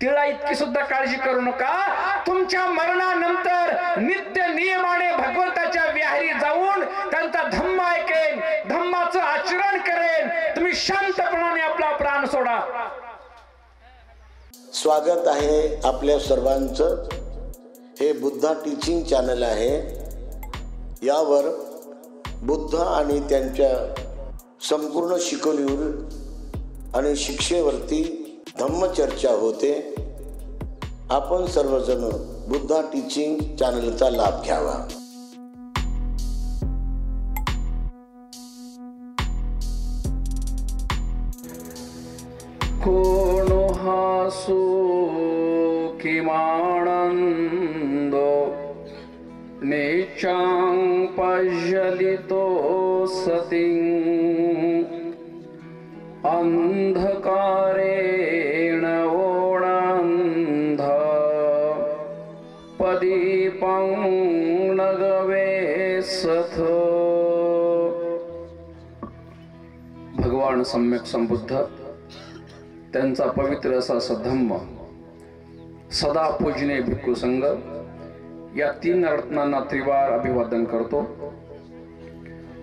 तिळा इतकी सुद्धा काळजी करू नका. तुमच्या मरणानंतर नित्य नियमाने भगवंताच्या विहारी जाऊन त्यांचा धम्म ऐकेन, धम्माचं आचरण करेन. तुम्ही शांतपणाने आपला प्राण सोडा. स्वागत आहे आपल्या सर्वांचं. हे बुद्धा टीचिंग चॅनल आहे. यावर बुद्ध आणि त्यांच्या संपूर्ण शिकवणीवर आणि शिक्षेवरती धम्मचर्चा होते. आपण सर्वजण बुद्धा टीचिंग चॅनलचा लाभ घ्यावा. कोनो हासो किमानंदो नेचां पज्जलितो सतिं अंधकारेण ओणांध पदीपं नगवे सथ. भगवान सम्यक संबुद्ध त्यांचा पवित्र असा सधम्म, सदा पूजनीय भिक्खू संघ या 3 रत्नांना त्रिवार अभिवादन करतो.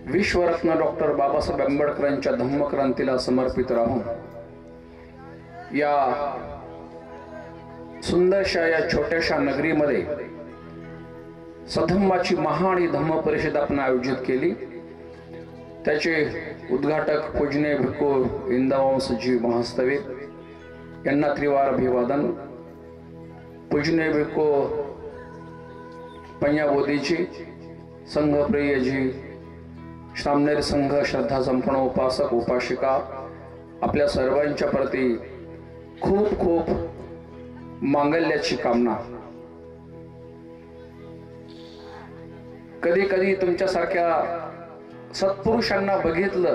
विश्वरत्न डॉक्टर बाबासाहेब आंबेडकरांच्या धम्मक्रांतीला समर्पित राहून या सुंदरशा या छोट्याशा नगरीमध्ये सधम्माची महान धम्म परिषद आपण आयोजित केली. त्याचे उद्घाटक पूजनीय भिक्खू इंदावंसजी महास्तवे यांना त्रिवार अभिवादन. पूजनीय भिक्खू पंजाबोधीजी, संघप्रियजी, श्रामनेर संघ श्रद्धा संपन्न उपासक उपासिका, आपल्या सर्वांच्या प्रती खूप खूप मांगल्याची कामना. कधी कधी तुमच्यासारख्या सत्पुरुषांना बघितलं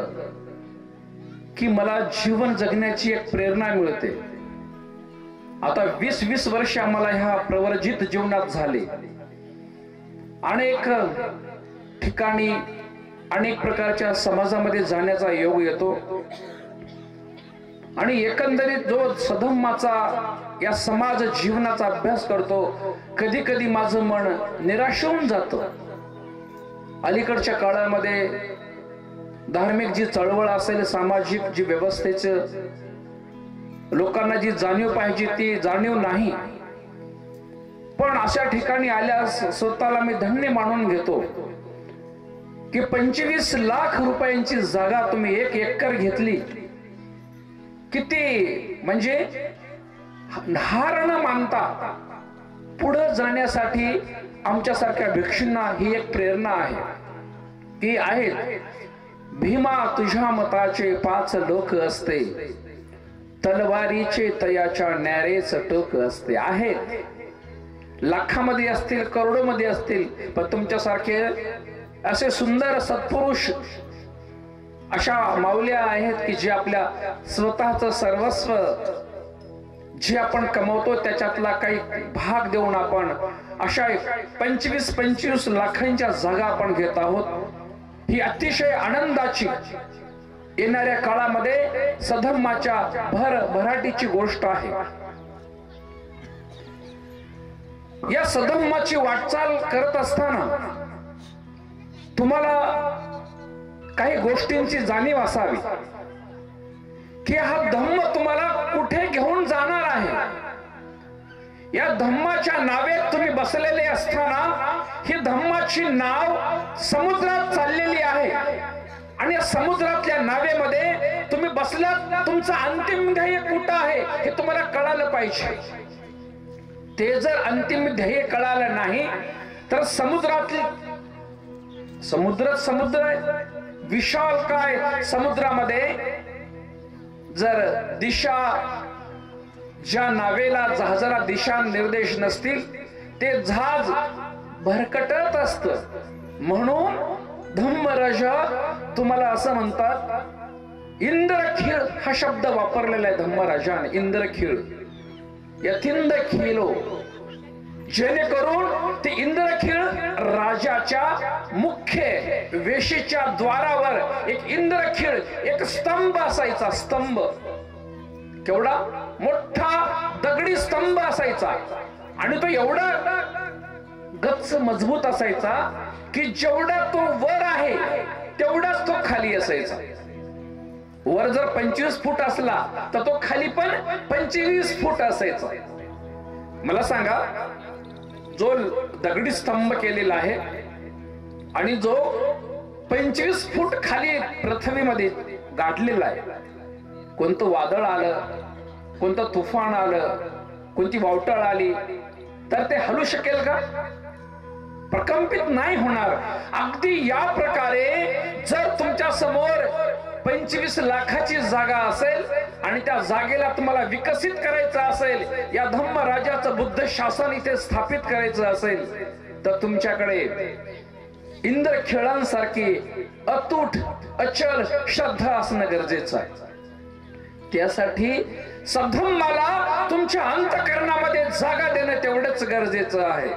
की मला जीवन जगण्याची एक प्रेरणा मिळते. आता 20-20 वर्ष आम्हाला ह्या प्रवर्जित जीवनात झाले. अनेक ठिकाणी अनेक प्रकारच्या समाजामध्ये जाण्याचा योग येतो आणि एकंदरीत जो सधम्माचा या समाज जीवनाचा अभ्यास करतो, कधी कधी माझं मन निराश होऊन जातं. अलीकडच्या काळामध्ये धार्मिक जी चळवळ असेल, सामाजिक जी व्यवस्थेचं लोकांना जी जाणीव पाहिजे ती जाणीव नाही. पण अशा ठिकाणी आल्यास स्वतःला मी धन्य मानून घेतो की 25 लाख रुपयांची जागा तुम्ही 1 एकर घेतली. किती म्हणजे हार न मानता पुढे जाण्यासाठी आमच्यासारख्या भिक्षूंना ही एक प्रेरणा आहे. ती आहेत, भीमा तुझ्या मताचे 5 लोक असते, तलवारीचे तयाच्या न्यारेच टोक असते. आहेत, लाखामध्ये असतील, करोडोमध्ये असतील, पण तुमच्यासारखे असे सुंदर सत्पुरुष अशा माऊल्या आहेत की जे आपल्या स्वतःचं सर्वस्व जे आपण कमवतो त्याच्यातला काही भाग देऊन आपण अशा 25-25 लाखांच्या जागा आपण घेत आहोत. ही अतिशय आनंदाची येणाऱ्या काळामध्ये सधम्माच्या भराटीची गोष्ट आहे. या सधम्माची वाटचाल करत असताना तुम्हाला काही गोष्टींची जाणीव असावी की हा धम्म तुम्हाला कुठे घेऊन जाणार आहे. या धम्माच्या नावेत तुम्ही बसलेले असताना ही धम्माची नाव समुद्रात चाललेली आहे आणि या समुद्रातल्या नावेमध्ये तुम्ही बसलात. तुमचं अंतिम ध्येय कुठं आहे हे तुम्हाला कळालं पाहिजे. ते जर अंतिम ध्येय कळालं नाही तर समुद्र आहे, विशाल काय समुद्रामध्ये जर दिशा ज्या नावेला जहाजाला दिशा निर्देश नसतील ते जहाज भरकटत असत. म्हणून धम्मराजा तुम्हाला असं म्हणतात, इंद्रखीळ हा शब्द वापरलेला आहे धम्मराजाने. इंद्रखीळ यथिंद खिलो, जेणेकरून ते इंद्रखीळ राजाच्या मुख्य वेशीच्या द्वारावर एक इंद्रखीळ, एक स्तंभ असायचा. स्तंभ केवढा मोठा दगडी स्तंभ असायचा आणि तो एवढा गच्च मजबूत असायचा की जेवढा तो वर आहे तेवढाच तो खाली असायचा. वर जर 25 फूट असला तर तो खाली पण 25 फूट असायचा. मला सांगा, जो दगडी स्तंभ केलेला आहे आणि जो 25 फूट खाली पृथ्वीमध्ये गाठलेला आहे, कोणतं वादळ आलं, कोणतं तुफान आलं, कोणती वावटळ आली तर ते हलू शकेल का? प्रकंपित नाही होणार. अगदी या प्रकारे जर तुमच्या समोर 25 लाखाची जागा असेल आणि त्या जागेला तुम्हाला विकसित करायचं असेल, या धम्मराजाचं बुद्ध शासन इथे स्थापित करायचं असेल, तर तुमच्याकडे इंद्रखिळांसारखी अतूट अचल श्रद्धा असणं गरजेचं आहे. त्यासाठी सद्धम्माला तुमच्या अंतःकरणामध्ये जागा देणं तेवढंच गरजेचं आहे.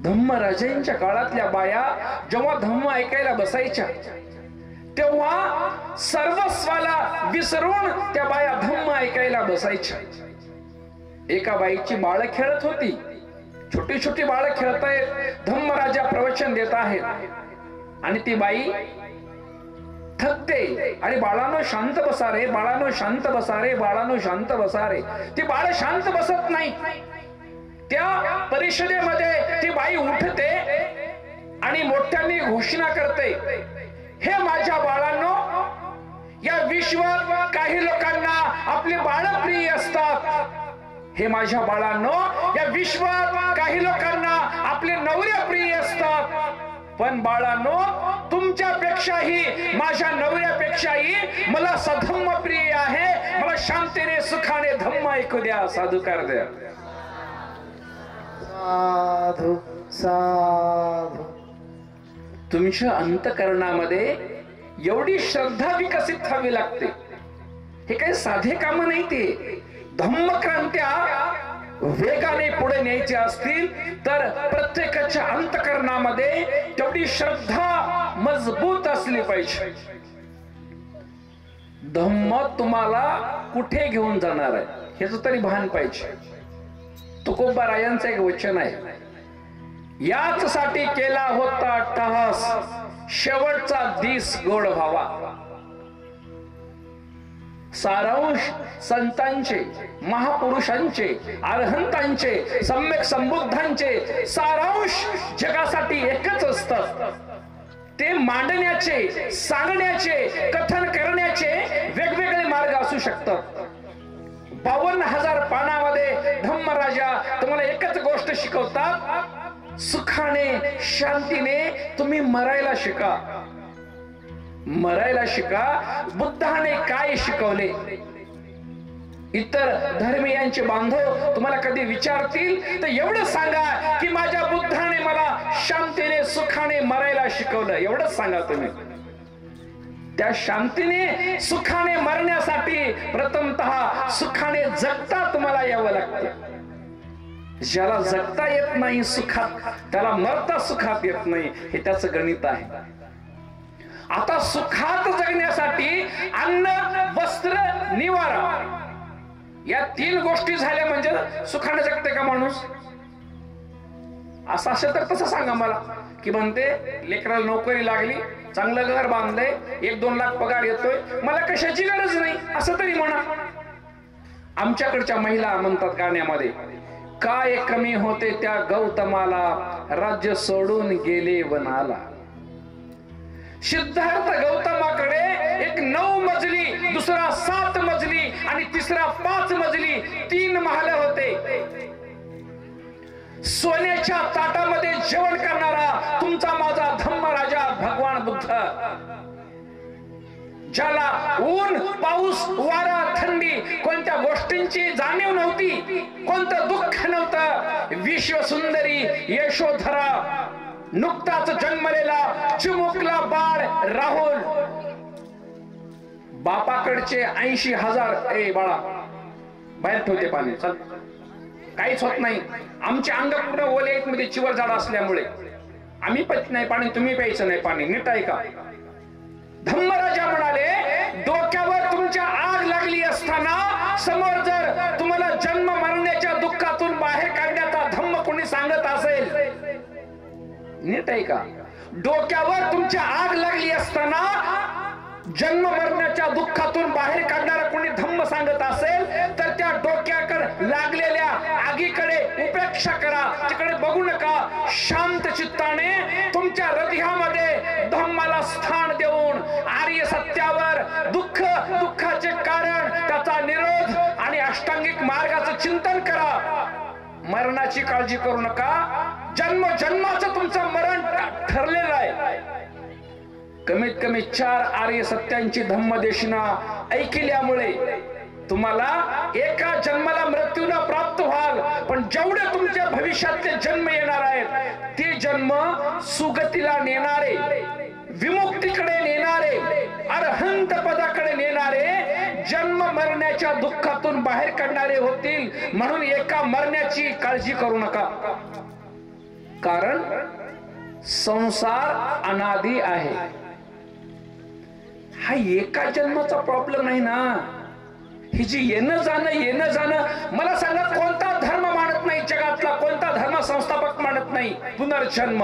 धम्मराजांच्या काळातल्या बाया जेव्हा धम्म ऐकायला बसायच्या तेव्हा सर्वस्वाला विसरून त्या बाया धम्म ऐकायला बसायच्या. एका बाईची बाळ खेळत होती, छोटी छोटी बाळ खेळतायत, धम्मराजा प्रवचन देत आहेत आणि ती बाई थकते. अरे बाळानो शांत बसा रे, बाळानो शांत बसा रे, बाळानो शांत बसा रे. ती बाळ शांत बसत नाही. त्या परिषदेमध्ये ती बाई उठते आणि मोठ्यांनी घोषणा करते, हे माझ्या बाळांनो, या विश्वात काही लोकांना आपले बाळ प्रिय असतात. हे माझ्या बाळांनो, या विश्वात काही लोकांना आपले नवरे प्रिय असतात. पण बाळांनो, तुमच्यापेक्षाही माझ्या नवऱ्यापेक्षाही मला सधम्म प्रिय आहे. मला शांतीने सुखाने धम्म ऐकू द्या, साधुकार द्या. साधू साधू. तुमच्या अंतःकरणामध्ये एवढी श्रद्धा विकसित व्हावी लागते. हे काही साधे काम नाही. ते धम्मक्रांत्या वेगाने पुढे न्यायचे असतील तर प्रत्येकाच्या अंतःकरणामध्ये तेवढी श्रद्धा मजबूत असली पाहिजे. धम्म तुम्हाला कुठे घेऊन जाणार आहे ह्याच तरी भान पाहिजे. तुकोबारायांचं एक वचन आहे, याच साठी केला होता टहास, शेवटचा दिस गोड व्हावा. सारांश संतांचे, महापुरुषांचे, अरहंतांचे, सम्यक संबुद्धांचे सारांश जगासाठी एकच असतात. ते मांडण्याचे, सांगण्याचे, कथन करण्याचे वेगवेगळे मार्ग असू शकतात. 52,000 पानामध्ये धम्मराजा तुम्हाला एकच गोष्ट शिकवतात, सुखाने शांतीने तुम्ही मरायला शिका. मरायला शिका. बुद्धाने काय शिकवले? इतर धर्मीयांचे बांधव तुम्हाला कधी विचारतील तर एवढं सांगा की माझ्या बुद्धाने मला शांतीने सुखाने मरायला शिकवलं. एवढंच सांगा तुम्ही. त्या शांतीने सुखाने मरण्यासाठी प्रथमतः सुखाने जगता तुम्हाला यावं लागतं. ज्याला जगता येत नाही सुखात, त्याला मरता सुखात येत नाही. हे त्याचं गणित आहे. आता सुखात जगण्यासाठी अन्न, वस्त्र, निवारा या 3 गोष्टी झाल्या म्हणजे सुखाने जगते का माणूस? असं असेल तर तसं सांगा मला. की म्हणते लेकराला नोकरी लागली, चांगलं घर बांधलंय, 1-2 लाख पगार येतोय, मला कशाची गरज नाही असं तरी म्हणा. आमच्याकडच्या महिला म्हणतात गाण्यामध्ये, काय कमी होते त्या गौतमाला, राज्य सोडून गेले वनाला. सिद्धार्थ गौतमाकडे एक 9 मजली, दुसरा 7 मजली आणि तिसरा 5 मजली 3 महाल होते. सोन्याच्या ताटामध्ये जेवण करणारा तुमचा माझा धम्मराजा भगवान बुद्ध, ज्याला ऊन, पाऊस, वारा, थंडी कोणत्या गोष्टींची जाणीव नव्हती, कोणतं दुःख नव्हतं. विश्वसुंदरी यशोधरा, नुकताच जन्मलेला चिमुकला बाळ राहुल, बापाकडचे 80,000 ए बाळा बाहेर ठेवते पाणी, चल काहीच होत नाही. आमचे अंग पूर्ण ओले आहेत मध्ये चिवर झाड असल्यामुळे आम्ही पित नाही पाणी, तुम्ही प्यायचं नाही पाणी. नीट आहे का? धम्मराजा म्हणाले, डोक्यावर तुमच्या आग लागली असताना समोर जर तुम्हाला जन्म मरण्याच्या दुःखातून बाहेर काढण्याचा धम्म कोणी सांगत असेल, नीट आहे का? डोक्यावर तुमच्या आग लागली असताना जन्म मरण्याच्या दुःखातून बाहेर काढणारा कोणी धम्म सांगत असेल तर त्या डोक्याकडे लागलेल्या आगीकडे उपेक्षा करा, तिकडे बघू नका. शांत चित्ताने तुमच्या हृदयामध्ये धम्माला स्थान देऊन आर्य सत्यावर दुःखाचे कारण, त्याचा निरोध आणि अष्टांगिक मार्गाचं चिंतन करा. मरणाची काळजी करू नका. जन्म जन्माचं तुमचं मरण ठरलेलं आहे. कमीत कमी 4 आर्य सत्यांची धम्मदेशना ऐकल्यामुळे तुम्हाला एका जन्माला मृत्यू न प्राप्त व्हाल, पण जेवढे तुमच्या भविष्यातले जन्म येणार आहेत ते जन्म सुगतीला नेणारे, विमुक्तीकडे नेणारे, अरहंत पदाकडे नेणारे, जन्म मरण्याच्या दुःखातून बाहेर काढणारे होतील. म्हणून एका मरण्याची काळजी करू नका, कारण संसार अनादी आहे. हा एका जन्माचा प्रॉब्लेम नाही ना. ही जी येणं जाणं, मला सांगा कोणता धर्म मानत नाही जगातला, कोणता धर्म संस्थापक मानत नाही पुनर्जन्म.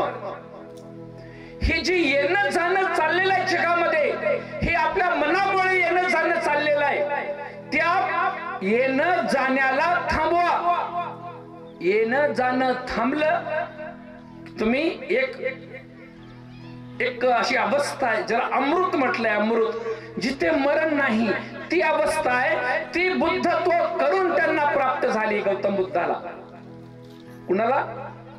हे जे येणं जाणं चाललेलं आहे जगामध्ये, हे आपल्या मनामुळे येणं जाणं चाललेलं आहे. त्या येणं जाण्याला थांबवा. येणं जाणं थांबलं तुम्ही एक अशी अवस्था आहे ज्याला अमृत म्हटलंय. अमृत जिथे मरण नाही ती अवस्था आहे. ती बुद्धत्व करून त्यांना प्राप्त झाली. गौतम बुद्धाला, कुणाला?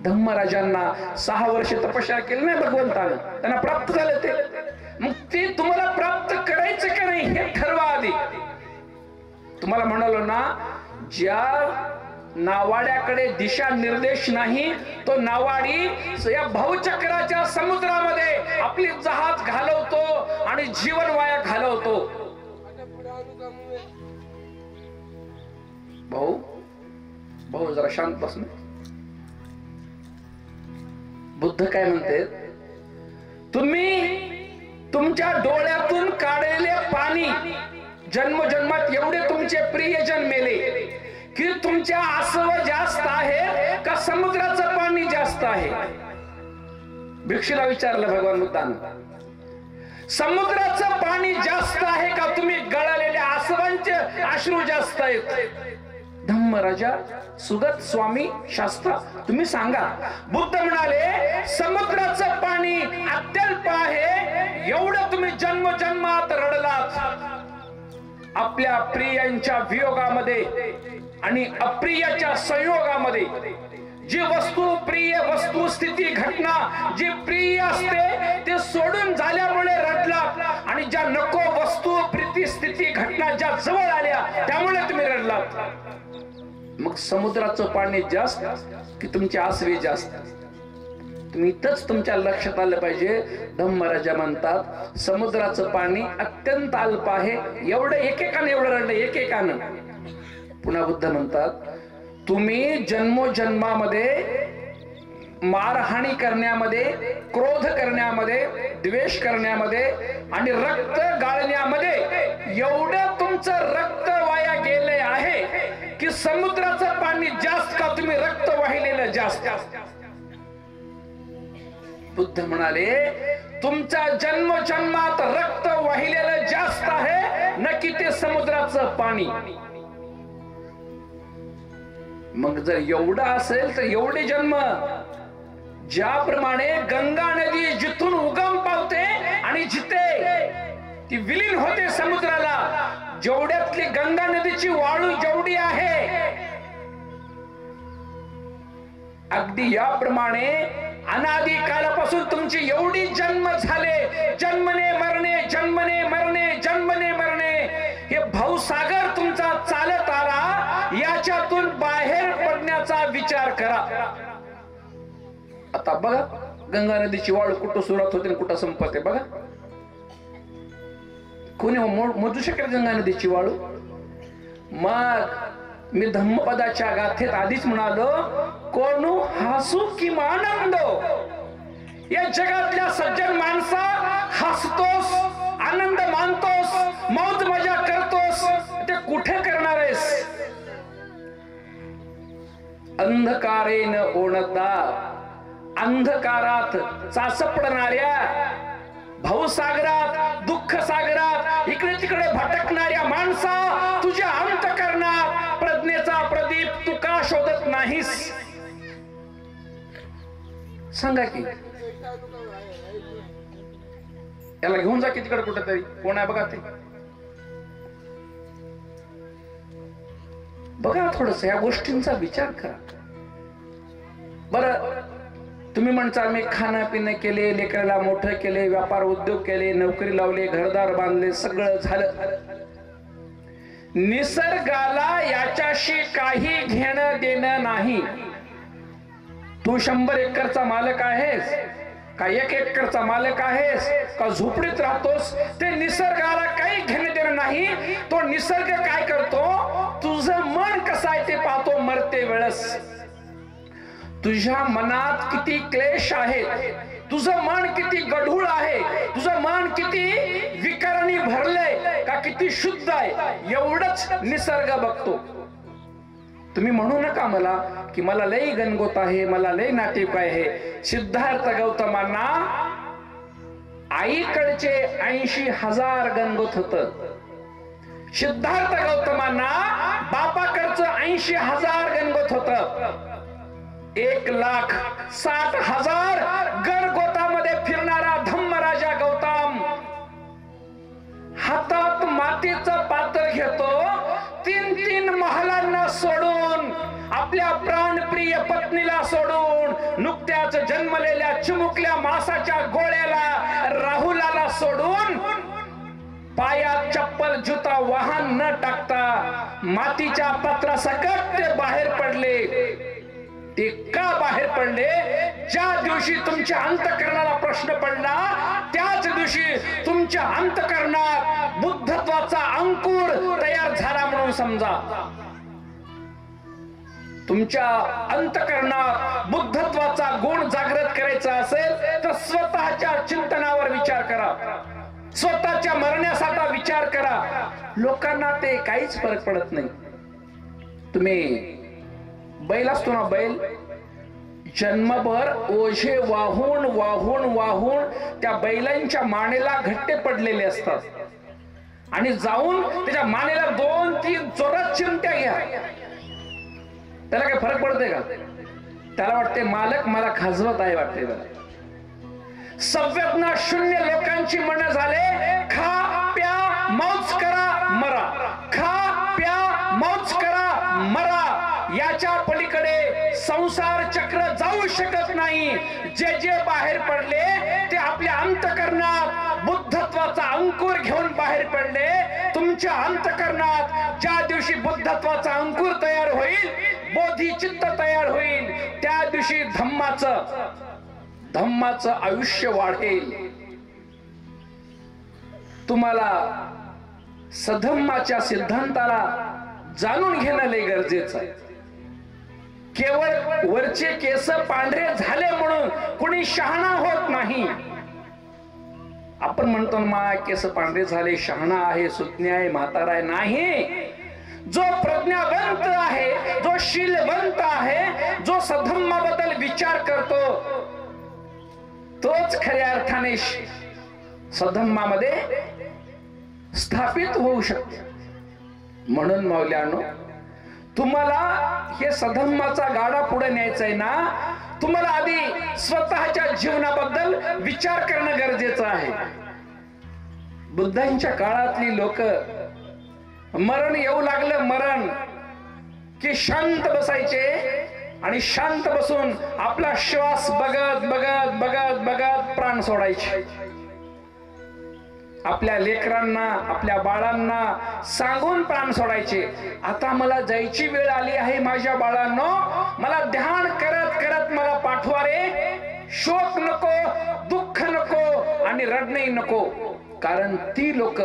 धम्मराजांना 6 वर्ष तपश्चर्या केली नाही भगवंतानं, त्यांना प्राप्त झालं ते. मग ते तुम्हाला प्राप्त करायचं का नाही हे ठरवा आधी. तुम्हाला म्हणालो ना, ज्या नावाड्याकडे दिशा निर्देश नाही तो नावाडी या भावचक्राच्या समुद्रामध्ये आपली जहाज घालवतो आणि जीवन वाया घालवतो. भाऊ जरा शांत बस ना. बुद्ध काय म्हणते? तुम्ही तुमच्या डोळ्यातून काढलेले पाणी, जन्मजन्मात एवढे तुमचे प्रियजन मेले की तुमच्या आसव जास्त आहे का समुद्राचं पाणी जास्त आहे? भिक्षुला विचारलं भगवान बुद्धानं. समुद्राचं पाणी जास्त आहे का तुम्ही गळालेल्या आसवांचे अश्रू जास्त आहेत? धम्मराजा, सुगत, स्वामी, शास्त्रा, तुम्ही सांगा. बुद्ध म्हणाले समुद्राचं पाणी अत्यल्प आहे, एवढं तुम्ही जन्मजन्मात रडलात. आपल्या प्रियांच्या वियोगामध्ये आणि अप्रियाच्या संयोगामध्ये जी प्रिय वस्तुस्थिती घटना जी प्रिय असते ते सोडून झाल्यामुळे रडलात, आणि ज्या नको वस्तू प्रीती स्थिती घटना ज्या जवळ आल्या त्यामुळे तुम्ही रडलात. मग समुद्राचं पाणी जास्त की तुमचे आसवे जास्त? तुम्ही इथंच तुमच्या लक्षात आलं पाहिजे. धम्मराजा म्हणतात समुद्राचं पाणी अत्यंत अल्प आहे, एवढं एकेकानं एवढं रडलं एकेकानं. पुन्हा बुद्ध म्हणतात तुम्ही जन्मोजन्मामध्ये मारहाणी करण्यामध्ये, क्रोध करण्यामध्ये, द्वेष करण्यामध्ये आणि रक्त गाळण्यामध्ये एवढं तुमचं रक्त वाया गेले आहे की समुद्राचं पाणी जास्त का तुम्ही रक्त वाहिलेलं जास्त? बुद्ध म्हणाले तुमच्या जन्मजन्मात रक्त वाहिलेलं जास्त आहे न की ते समुद्राचं पाणी. मग जर एवढं असेल तर एवढे जन्म, ज्याप्रमाणे गंगा नदी जिथून उगम पावते आणि जिथे ती विलीन होते समुद्राला, जेवढ्यातली गंगा नदीची वाळू जेवढी आहे, अगदी याप्रमाणे अनादी कालापासून तुमची एवढी जन्म झाले, जन्मने मरणे, जन्मने मरणे, जन्मने मरणे, हे भावसागर तुमचा चालत आला. याच्यातून बाहेर पडण्याचा विचार करा. आता बघा गंगा नदीची वाळू कुठं सुरुवात होते आणि कुठं संपते बघा. कोणी मोजू शकेल गंगा नदीची वाळू? मग मी धम्मपदाच्या गाथेत आधीच म्हणालो, कोणू हसू किंवा आनंद. या जगातल्या सज्जन माणसा हसतोस, आनंद मानतोस, मौज मजा करतोस, ते कुठे करणार आहेस? अंधकारेन ओणता, अंधकारात चाचपडणाऱ्या, भवसागरात, दुःख सागरात इकडे तिकडे भटकणाऱ्या माणसा, तुझ्या अंतःकरणात प्रज्ञेचा प्रदीप तू का शोधत नाहीस? सांगा की. याला घेऊन जा की तिकडे कुठेतरी. कोण आहे बघा ते, बघा थोडस या गोष्टींचा विचार करा. बरं तुम्ही म्हणता मी खाणं पिणं केले, लेकराला मोठं केले, व्यापार उद्योग केले, नोकरी लावले, घरदार बांधले, सगळं झालं. निसर्गाला याच्याशी काही घेणं देणं नाही. तू 100 एकरचा मालक आहेस का 1 एकरचा मालक आहेस का झोपडीत राहतोस, ते निसर्गाला काही घेणं देणं नाही. तो निसर्ग काय करतो, तुझं मन कसं आहे ते पाहतो मरते वेळेस. तुझ्या मनात किती क्लेश आहे, तुझं मन किती गढूळ आहे, तुझं मन किती विकारांनी भरलंय का किती शुद्ध आहे, एवढंच निसर्ग बघतो. तुम्ही म्हणू नका मला की मला लई गणगोत आहे, मला लई नाटीक आहे. सिद्धार्थ गौतमांना आईकडचे 80,000 गणगोत होत. सिद्धार्थ गौतमांना बापाकडचं 80,000 गणगोत होत. 1,60,000 गणगोतामध्ये फिरणारा धम्मराजा गौतम हातात मातीचं पात्र घेतो. 3 महालांना सोडून, आपल्या प्राणप्रिय पत्नीला सोडून, नुकत्याच जन्मलेल्या चिमुकल्या मासाच्या गोळ्याला राहुलाला सोडून, पायात चप्पल जुता वाहन न टाकता मातीच्या पात्रासकट ते बाहेर पडले. ते का बाहेर पडले? ज्या दिवशी तुमच्या अंतःकरणाला प्रश्न पडला, त्याच दिवशी तुमच्या अंतःकरणात बुद्धत्वाचा अंकुर तयार झाला म्हणून समजा. तुमच्या अंतःकरणात बुद्धत्वाचा गुण जागृत करायचा असेल तर स्वतःच्या चिंतनावर विचार करा, स्वतःच्या मरण्यासाठी विचार करा. लोकांना ते काहीच फरक पडत नाही. तुम्ही बैल असतो ना, बैल जन्मभर ओझे वाहून वाहून वाहून त्या बैलांच्या मानेला घट्टे पडलेले असतात आणि जाऊन त्याच्या मानेला 2-3 जोरात चिमट्या घ्या, त्याला काही फरक पडते का? त्याला वाटते मालक मला खाजवत आहे वाटते. संवेदना शून्य लोकांची मन झाले, खा प्या मौज करा मरा, खा प्या मौज करा मरा. याच्या पलीकडे संसार चक्र जाऊ शकत नाही. जे जे बाहेर पडले ते आपल्या अंतःकरणात बुद्धत्वाचा अंकुर घेऊन बाहेर पडले. तुमच्या अंतःकरणात ज्या दिवशी बुद्धत्वाचा अंकुर तयार होईल, बोधिचित्त तयार होईल, त्या दिवशी धम्माचं आयुष्य वाढेल. तुम्हाला सधम्माच्या सिद्धांताला जाणून घेणं लय गरजेचं आहे. केवळ वरचे केस पांढरे झाले म्हणून कोणी शहाणा होत नाही. आपण म्हणतो मा केस पांढरे झाले, शहाणा आहे, सुज्ञ आहे, म्हातारा आहे. नाही, जो प्रज्ञावंत आहे, जो शीलवंत आहे, जो सधम्माबद्दल विचार करतो, तोच खऱ्या अर्थाने सधम्मामध्ये स्थापित होऊ शकतो. म्हणून माऊल्यांनो, तुम्हाला हे सधम्माचा गाडा पुढे न्यायचा आहे ना, तुम्हाला आधी स्वतःच्या जीवनाबद्दल विचार करणं गरजेचं आहे. बुद्धांच्या काळातली लोक मरण येऊ लागलं, मरण की शांत बसायचे आणि शांत बसून आपला श्वास बघत बघत बघत बघत प्राण सोडायचे. आपल्या लेकरांना, आपल्या बाळांना सांगून प्राण सोडायचे. आता मला जायची वेळ आली आहे माझ्या बाळांनो, मला ध्यान करत करत मला पाठवा रे. शोक नको, दुःख नको आणि रडणे नको. कारण ती लोक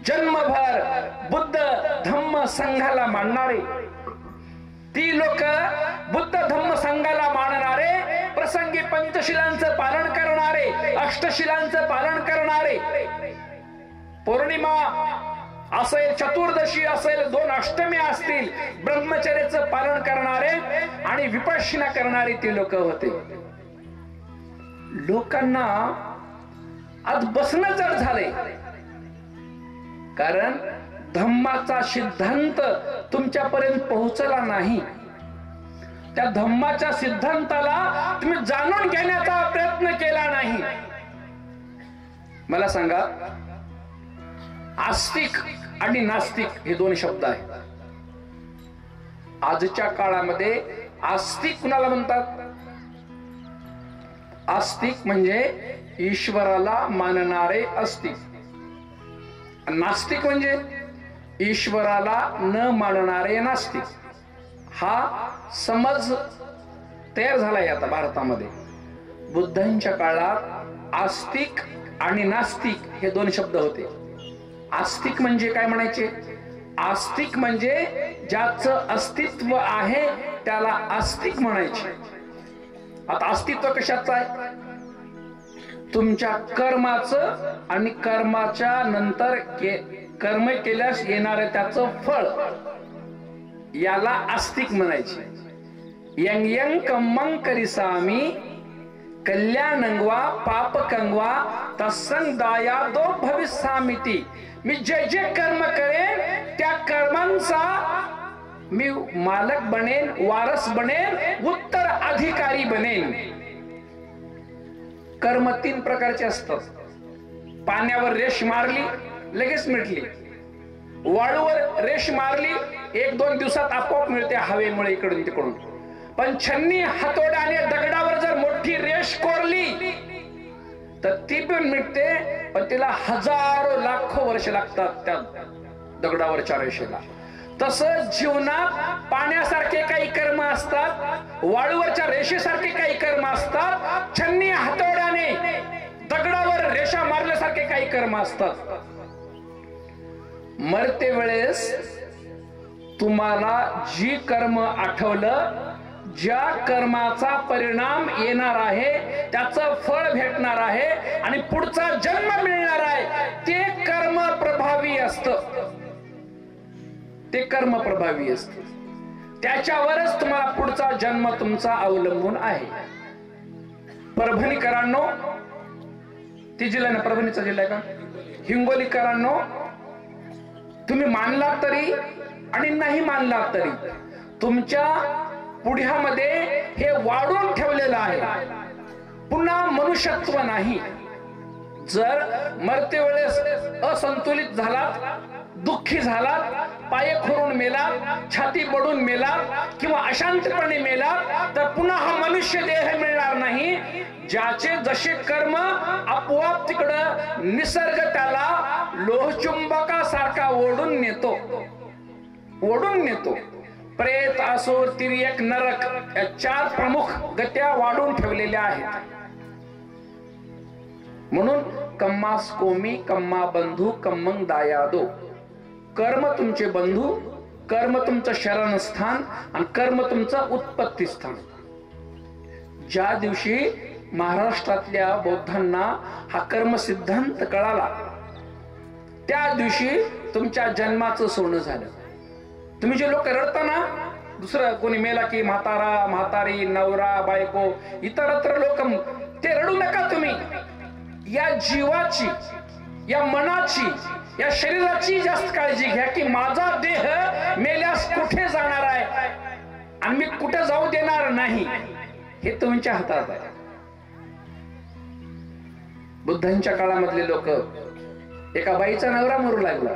जन्मभर बुद्ध धम्म संघाला मानणारे, ती लोक बुद्ध धम्म संघाला मानणारे, प्रसंगी पंचशिलांचं पालन करणारे, अष्टशिलांचं पालन करणारे. पौर्णिमा असेल, चतुर्दशी असेल, 2 अष्टमी असतील, ब्रह्मचर्याचं पालन करणारे आणि विपश्यना करणारे ते लोक होते. लोकांना आज बसणं जड झालंय, कारण धम्माचा सिद्धांत तुमच्यापर्यंत पोहोचला नाही. त्या धम्माच्या सिद्धांताला तुम्ही जाणून घेण्याचा प्रयत्न केला नाही. मला सांगा, आस्तिक आणि नास्तिक हे दोन शब्द आहेत. आजच्या काळामध्ये आस्तिक कुणाला म्हणतात? आस्तिक म्हणजे ईश्वराला मानणारे आस्तिक. नास्तिक म्हणजे ईश्वराला न मानणारे नास्तिक. हा समज तयार झालाय आता भारतामध्ये. बुद्धांच्या काळात आस्तिक आणि नास्तिक हे दोन शब्द होते. आस्तिक म्हणजे काय म्हणायचे? आस्तिक म्हणजे ज्याचं अस्तित्व आहे त्याला आस्तिक म्हणायचे. आता अस्तित्व कशाचं आहे? तुमच्या कर्माचं आणि कर्माच्या नंतर कर्म केल्यास येणारं त्याचं फळ, याला आस्तिक म्हणायचे. यंग यंग कम्मं करिसामी कल्याणंगवा पाप कंगवा तत्संग दायादो भविष्यामिती. मी जे जे कर्म करेन त्या कर्मांचा मी मालक बनेन, वारस बनेन, उत्तराधिकारी बनेन. कर्म तीन प्रकारचे असतात. पाण्यावर रेष मारली लगेच मिटली, वाळूवर रेष मारली 1-2 दिवसात आपोआप मिळते हवेमुळे इकडून तिकडून. पण छन्नी हातोड्याने दगडावर जर मोठी रेष कोरली तर ती पण मिटते, पण तिला हजारो लाखो वर्ष लागतात त्या दगडावरच्या रेषेला. तसं जीवनात पाण्यासारखे काही कर्म असतात, वाळूवरच्या रेषेसारखे काही कर्म असतात, छन्नी हातोड्याने दगडावर रेषा मारल्यासारखे काही कर्म असतात. मरते वेळेस तुम्हाला जी कर्म आठवलं, ज्या कर्माचा परिणाम येणार आहे, त्याचं फळ भेटणार आहे आणि पुढचा जन्म मिळणार आहे, ते कर्म प्रभावी असतं. ते कर्म प्रभावी असते. त्याच्यावरच तुम्हाला पुढचा जन्म तुमचा अवलंबून आहे. परभणीकरांनो, ती जिल्हा ना, परभणीचा जिल्हा का, हिंगोलीकरांनो, तुम्ही मानलात तरी आणि नाही मानलात तरी तुमच्या पुढ्यामध्ये हे वाढून ठेवलेलं आहे. पुन्हा मनुष्यत्व नाही. जर मरते वेळेस असंतुलित झालात, दुःखी झालात, पाय खोरून मेलात, छाती बडून मेलात किंवा अशांतपणे मेलात, तर पुन्हा हा मनुष्य देह मिळणार नाही. ज्याचे जसे कर्म आपोआप तिकडं निसर्ग त्याला लोहचुंबकासारखा ओढून नेतो, ओढून नेतो. प्रेत, असुर, तिर्यक, नरक या 4 प्रमुख गत्या वाढून ठेवलेल्या आहेत. म्हणून कम्मास कोमी कम्मा बंधू कम्मंग दायादो. कर्म तुमचे बंधू, कर्म तुमचं शरणस्थान आणि कर्म तुमचं उत्पत्ती स्थान. ज्या दिवशी महाराष्ट्रातल्या बौद्धांना हा कर्म सिद्धांत कळाला, त्या दिवशी तुमच्या जन्माचं सोनं झालं. तुम्ही जे लोक रडता ना, दुसरं कोणी मेला की म्हातारा, म्हातारी, नवरा, बायको, इतरत्र लोक, ते रडू नका. तुम्ही या जीवाची, या मनाची, या शरीराची जास्त काळजी घ्या की माझा देह मेल्यास कुठे जाणार आहे आणि मी कुठे जाऊ देणार नाही, हे तुमच्या हातात आहे. बुद्धांच्या काळामधले लोक, एका बाईचा नवरा मरू लागला.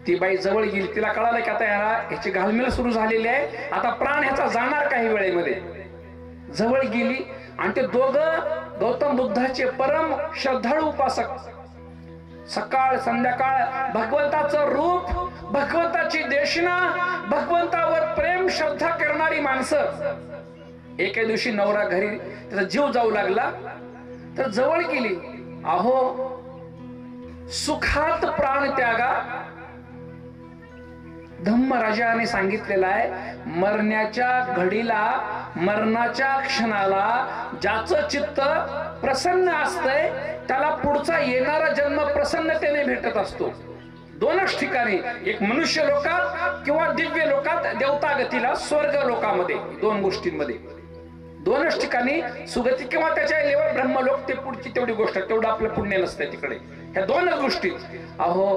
ती बाई जवळ गेली, तिला कळालं की आता ह्याची घालमेल सुरू झालेली आहे, आता प्राण ह्याचा जाणार काही वेळेमध्ये. जवळ गेली आणि ते दोघं गौतम बुद्धाचे परम श्रद्धाळू उपासक, सकाळ संध्याकाळ भगवंताचं रूप, भगवंताची देशना, भगवंतावर प्रेम श्रद्धा करणारी माणसं. एके दिवशी नवरा घरी, त्याचा जीव जाऊ लागला, तर जवळ गेली. अहो, सुखात प्राण त्यागा. धम्मराजाने सांगितलेलं आहे, मरण्याच्या घडीला, मरणाच्या क्षणाला ज्याचं चित्त प्रसन्न असतंय त्याला पुढचा येणारा जन्म प्रसन्नतेने भेटत असतो. दोनच ठिकाणी, एक मनुष्य लोकात किंवा दिव्य लोकात, देवता गतीला स्वर्ग लोकामध्ये, दोन गोष्टींमध्ये, दोनच ठिकाणी सुगती किंवा त्याच्या लेवल ब्रह्मलोक, ते पुढची तेवढी गोष्ट, तेवढं आपलं पुण्य नसतं तिकडे. ह्या दोनच गोष्टी. अहो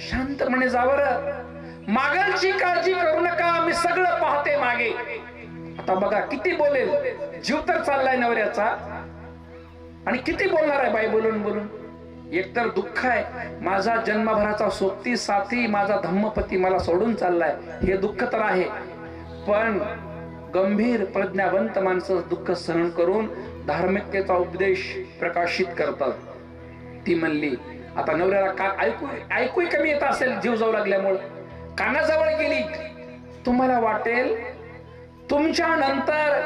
शांतपणे जावर, मागलची काळजी करू नका, मी सगळं पाहते मागे. आता बघा किती बोलेल, जीव तर चाललाय नवऱ्याचा, आणि किती बोलणार आहे बाई बोलून बोलून. एकतर दुःख आहे, माझा जन्मभराचा सोबती साथी माझा धम्मपती मला सोडून चाललाय, हे दुःख तर आहे. पण गंभीर प्रज्ञावंत माणसं दुःख सहन करून धार्मिकतेचा उपदेश प्रकाशित करतात. ती म्हणली आता नवऱ्याला का ऐकूही कमी येत असेल, जीव जाऊ लागल्यामुळे कानाजवळ गेली. तुम्हाला वाटेल तुमच्या नंतर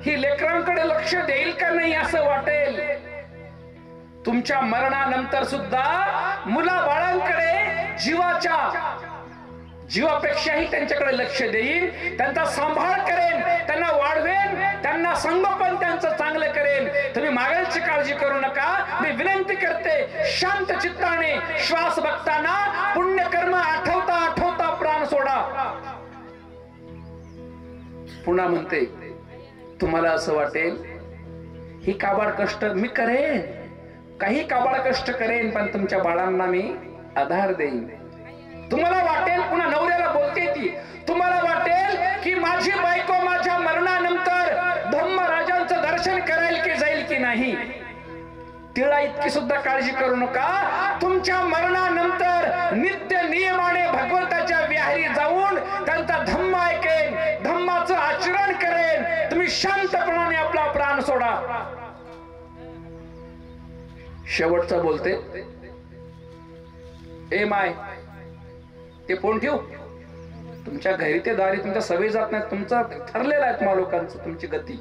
ही लेकरांकडे लक्ष देईल का नाही असं वाटेल. तुमच्या मरणानंतर सुद्धा मुला बाळांकडे जीवापेक्षाही त्यांच्याकडे लक्ष देईल, त्यांचा सांभाळ करेन, त्यांना वाढवेन, त्यांना संगोपन त्यांचं चांगलं करेन. तुम्ही मागेलची काळजी करू नका. मी विनंती करते शांत चित्ताने श्वास बघताना पुण्यकर्म आठवता आठवता प्राण सोडा. पुन्हा म्हणते तुम्हाला असं वाटेल ही काबाड कष्ट मी करेन, काही काबाड कष्ट करेन, पण तुमच्या बाळांना मी आधार देईन. तुम्हाला वाटेल, पुन्हा नवऱ्याला बोलते ती, तुम्हाला वाटेल की माझी बायको माझ्या मरणानंतर धम्मराजांचं दर्शन करायला की जाईल की नाही. तिला इतकी सुद्धा काळजी करू नका. तुमच्या मरणानंतर नित्य नियमाने भगवंताच्या विहारी जाऊन त्यांचा धम्म ऐकेन, धम्माचं आचरण करेन. तुम्ही शांतपणाने आपला प्राण सोडा. शेवटचं बोलते, ए माय ते फोन ठेव, तुमच्या घरी ते दारी तुमच्या सवय जात नाही, तुमचं ठरलेलं आहे तुम्हा लोकांचं, तुमची गती.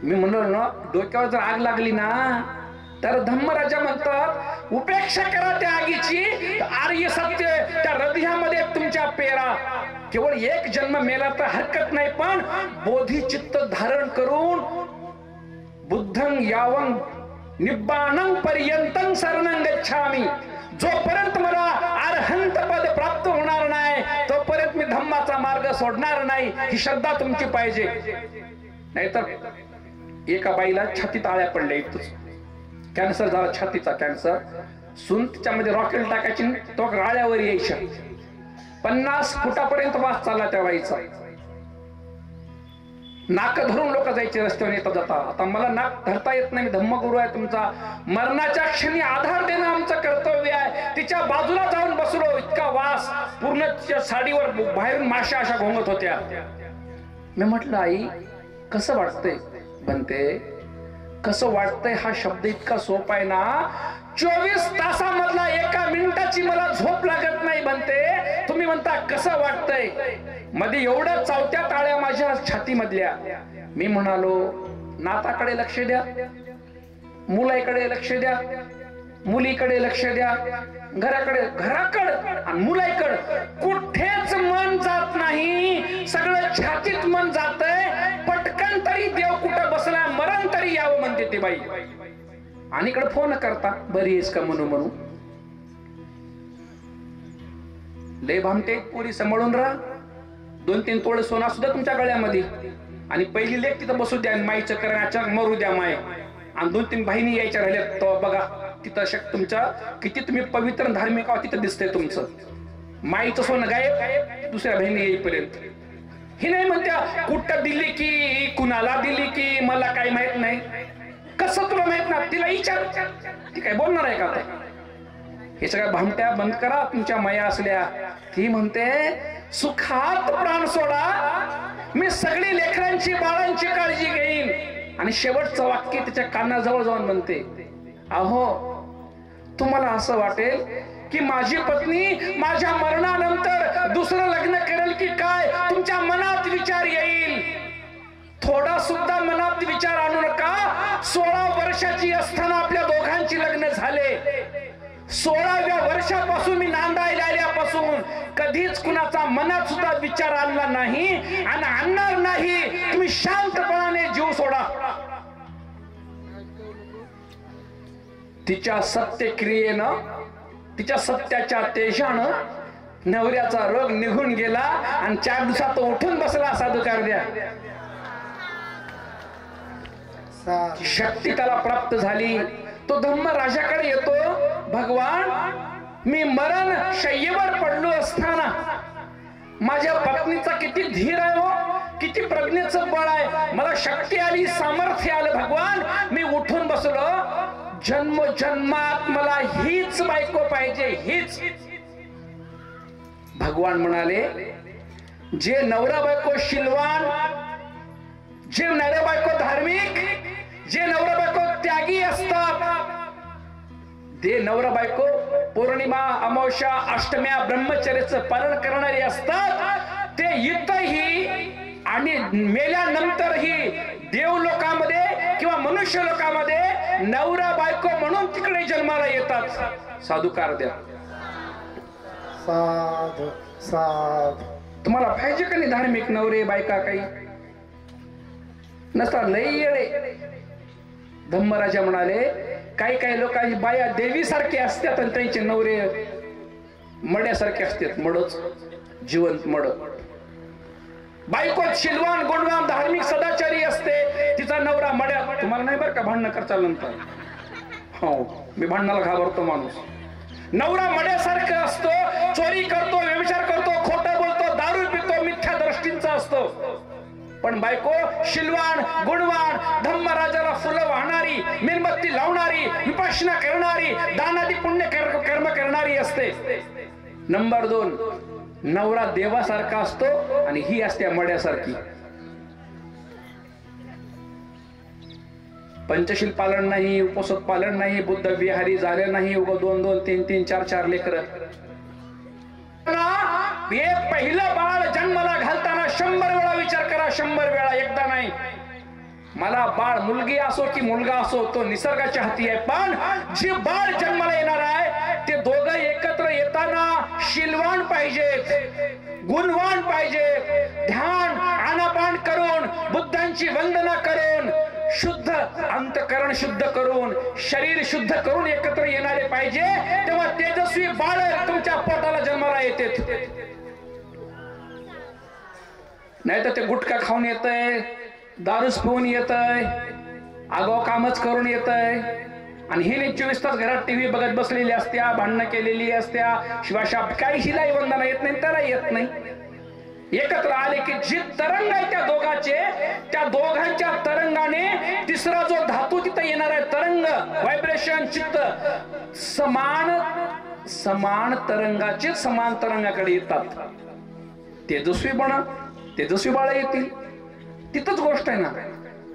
मी म्हणलो ना, डोक्यावर जर आग लागली ना तर धम्मराजा म्हणतात उपेक्षा करा त्या आगीची, आर्य सत्य त्या हृदयामध्ये तुमच्या पेरा. केवळ एक जन्म मेला तर हरकत नाही, पण बोधिचित्त धारण करून बुद्धं यावं निब्बाणं पर्यंतं शरणं गच्छामि, जोपर्यंत मला अरहंत पद प्राप्त होणार नाही तोपर्यंत मी धम्माचा मार्ग सोडणार नाही. ही श्रद्धा तुमची पाहिजे. नाहीतर एका बाईला छातीत आळ्या पडल्या, इथंच कॅन्सर झाला, छातीचा कॅन्सर. सून तिच्यामध्ये रॉकेट टाकायची, तो आळ्यावर यायच्या. 50 फुटापर्यंत वास चालला त्या बाईचा. नाक धरून लोक जायचे रस्त्यावर येता जाता. आता मला नाक धरता येत नाही, धम्मगुरू आहे तुमचा, मरणाच्या क्षणी आधार देणं आमचं कर्तव्य आहे. तिच्या बाजूला जाऊन बसलो, इतका वास, पूर्ण तिच्या साडीवर बाहेरून माशा अशा घोंगत होत्या. मी म्हटलं आई कसं वाटतंय. बनते कसं वाटतंय हा शब्द इतका सोपा आहे ना. 24 तासामधला 1 मिनिटाची मला झोप लागत नाही. बनते तुम्ही म्हणता कसं वाटतंय, मध्ये एवढ्या चावत्या टाळ्या माझ्या छातीमधल्या. मी म्हणालो नाताकडे लक्ष द्या, मुलाकडे लक्ष द्या, मुलीकडे लक्ष द्या, घराकडे आणि मुलाकडे कुठेच मन जात नाही. सगळं छातीत मन जातंय. पटकन तरी देव कुठं बसला, मरण तरी यावं म्हणते ती बाई. आणि इकडे फोन करता बरी आहेस का म्हणून. लय भामटे पुरी सांभाळून राहा. 2-3 तोळे सोना सुद्धा तुमच्या गळ्यामध्ये, आणि पहिली लेख तिथं बसू द्या, माईचं करण्याच्या मरू द्या माय. आणि 2-3 बहिणी यायच्या राहिल्या, तो बघा तिथं तुमच्या किती तुम्ही पवित्र धार्मिक आहात तिथं दिसतंय तुमचं. माईचं सोनं गायब दुसऱ्या बहिणी येईपर्यंत. ही नाही म्हणत्या कुठं दिली की, कुणाला दिली की, मला काही माहित नाही. कसं तुला माहित ना, तिला विचार, ती काय बोलणार आहे का. हे सगळ्या भामट्या बंद करा तुमच्या माया असल्या. ती म्हणते सुखात प्राण सोडा, मी सगळी लेकरांची बाळांची काळजी घेईन. आणि शेवटचं वाक्य तिच्या कानाजवळ जाऊन म्हणते, अहो तुम्हाला असं वाटेल की माझी पत्नी माझ्या मरणानंतर दुसरं लग्न करेल की काय, तुमच्या मनात विचार येईल. थोडा सुद्धा मनात विचार आणू नका. 16 वर्षाची असताना आपल्या दोघांची लग्न झाले. 16व्या वर्षापासून मी नांदायला आल्यापासून कधीच कुणाचा मनात सुद्धा विचार आणला नाही आणि आणणार नाही. तुम्ही शांतपणाने जीव सोडा. तिच्या सत्यक्रियेनं तिच्या सत्याच्या तेजानं नवऱ्याचा रोग निघून गेला आणि 4 दिवसात तो उठून बसला. साधुकार द्या. शक्ती त्याला प्राप्त झाली. तो धम्मराजाकडे येतो. भगवान, मी मरण शय्येवर पडलो असताना माझ्या पत्नीचा किती धीर आहे हो, किती प्रज्ञेचं बळ आहे, मला शक्ती आली, सामर्थ्य आलं. भगवान, मी उठून बसलो. जन्मोजन्मात मला हीच बायको पाहिजे, हीच. भगवान म्हणाले, जे नवरा बायको शीलवान, जे नवरा बायको धार्मिक, जे नवरा बायको त्यागी असतात, ते नवरा बायको पौर्णिमा, अमावस्या, अष्टम्या, ब्रह्मचर्याचं पालन करणारे असतात, ते इथंही आणि मेल्यानंतरही देवलोकामध्ये किंवा मनुष्य लोकांमध्ये नवरा बायको म्हणून तिकडे जन्माला येतात. साधुकार द्या. साधू साधू. तुम्हाला पाहिजे का नाही धार्मिक नवरे बायका? काही नसता, लई येडे. धम्मराजा म्हणाले, काही काही लोकांची बाया देवीसारखे असतात आणि त्यांचे नवरे मड्यासारखे असतात. मडच जिवंत मड. बायको शिलवान, गुणवान, धार्मिक, सदाचारी असते, तिचा नवरा मड्या. तुम्हाला नाही बरं का भांडणं करता नंतर? हो, मी भांडणाला घाबरतो माणूस. नवरा मड्यासारखा असतो, चोरी करतो, व्यभिचार करतो, खोटं बोलतो, दारू पितो, मिथ्या दृष्टींचा असतो. पण बायको शिलवान, गुणवान, धम्मराजाला फुलं वाहणारी, मेणबत्ती लावणारी, विपश्यना करणारी, दानादी पुण्य कर्म करणारी असते. नंबर 2, नवरा देवासारखा असतो आणि ही असते मड्यासारखी. पंचशील पालन नाही, उपसत पालन नाही, बुद्ध विहारी झाले नाही, उगा 2-2, 3-3, 4-4 लेकर. हे पहिलं बाळ जन्माला घालताना 100 वेळा विचार करा. 100 वेळा, एकदा नाही. मला बाळ मुलगी असो की मुलगा असो, तो निसर्गाच्या हाती आहे. पण जे बाळ जन्माला येणार आहे ते दोघं एकत्र येताना शीलवान पाहिजेत, गुणवान पाहिजेत, ध्यान आनापान करून, बुद्धांची वंदना करून, शुद्ध अंतकरण शुद्ध करून, शरीर शुद्ध करून एकत्र येणारे पाहिजे. तेव्हा तेजस्वी बाळ तुमच्या पोटाला जन्माला येते. नाही तर ते गुटखा खाऊन येतंय, दारूच पिऊन येतंय, आगाव कामच करून येतंय आणि हे 24 तास घरात टीव्ही बघत बसलेली असत्या, भांडणं केलेली असत्या, शिवाशाप. काही हिलाही वंदना येत नाही, त्याला येत नाही. एकत्र आले की जी तरंग आहे त्या दोघांचे, त्या दोघांच्या तरंगाने तिसरा जो धातू तिथे येणार आहे, तरंग, व्हायब्रेशन, चित्त, समान तरंगाचे समान तरंगाकडे येतात. तेजस्वी बना, तेजस्वी बाळ येतील. तिथंच गोष्ट आहे ना.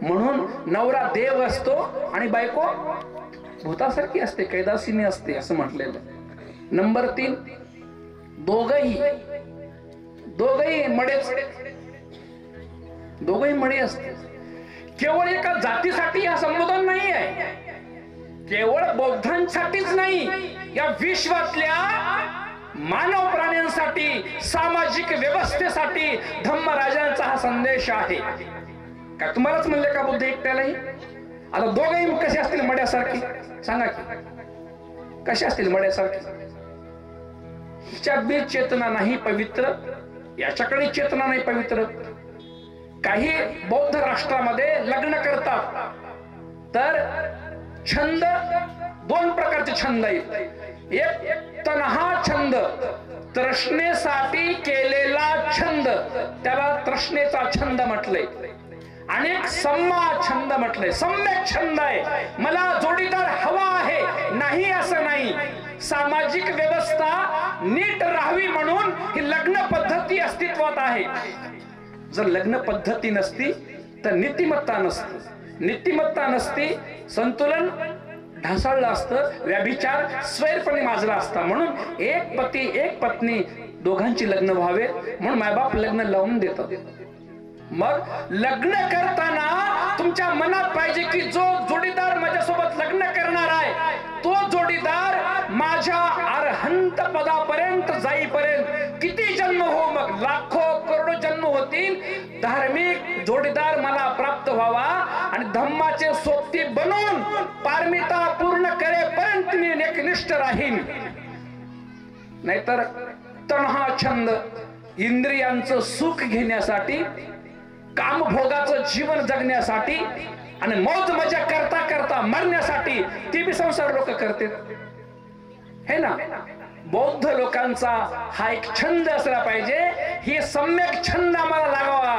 म्हणून नवरा देव असतो आणि बायको भूतासारखी असते, कैदासीने असते असं म्हटलेलं. नंबर 3, दोघही मडेच, दोघही मडे असते. केवळ एका जातीसाठी हा संबोधन नाही आहे, केवळ बौद्धांसाठीच नाही, या विश्वातल्या मानव प्राण्यांसाठी, सामाजिक व्यवस्थेसाठी धम्मराजांचा हा संदेश आहे. का तुम्हालाच म्हणले का बुद्ध एकट्यालाही? आता दोघही कसे असतील मड्यासारखी? सांगा की कसे असतील मड्यासारखी? हिच्यात बी चेतना नाही पवित्र, याच्याकडे चेतना नाही पवित्र. काही बौद्ध राष्ट्रामध्ये लग्न करतात तर छंद 2 प्रकारचे छंद आहेत. एक तन्हा छंद, तृष्णेसाठी केलेला छंद, त्याला तृष्णेचा छंद म्हटलंय. आणि एक सम्मा छंद म्हटलंय, सम्यक छंद आहे. मला जोडीदार हवा आहे, नाही असं नाही. सामाजिक व्यवस्था नीट राहावी म्हणून ही लग्न पद्धती अस्तित्वात आहे. जर लग्न पद्धती नसती तर नीतिमत्ता नसती, नीतिमत्ता नसती, संतुलन ढासळलं असतं, व्यभिचार स्वैरपणे माजला असता. म्हणून एक पती एक पत्नी दोघांची लग्न व्हावेत म्हणून मायबाप लग्न लावून देतात. मग लग्न करताना तुमच्या मनात पाहिजे की जो जोडीदार माझ्यासोबत लग्न करणार आहे तो जोडीदार माझ्या अरहंत पदापर्यंत जाईपर्यंत किती जन्म हो, मग लाखो करोडो जन्म होतील, धार्मिक जोडीदार मला प्राप्त व्हावा आणि धम्माचे सोबती बनून पारमिता पूर्ण करेपर्यंत मी एकनिष्ठ राहीन. नाहीतर तणहा छंद, इंद्रियांचं सुख घेण्यासाठी, कामभोगाचं जीवन जगण्यासाठी आणि मौज मजा करता करता मरण्यासाठी ती बी संसार लोक करतात, है ना. बौद्ध लोकांचा हा एक छंद असला पाहिजे, ही सम्यक छंद आम्हाला लागावा.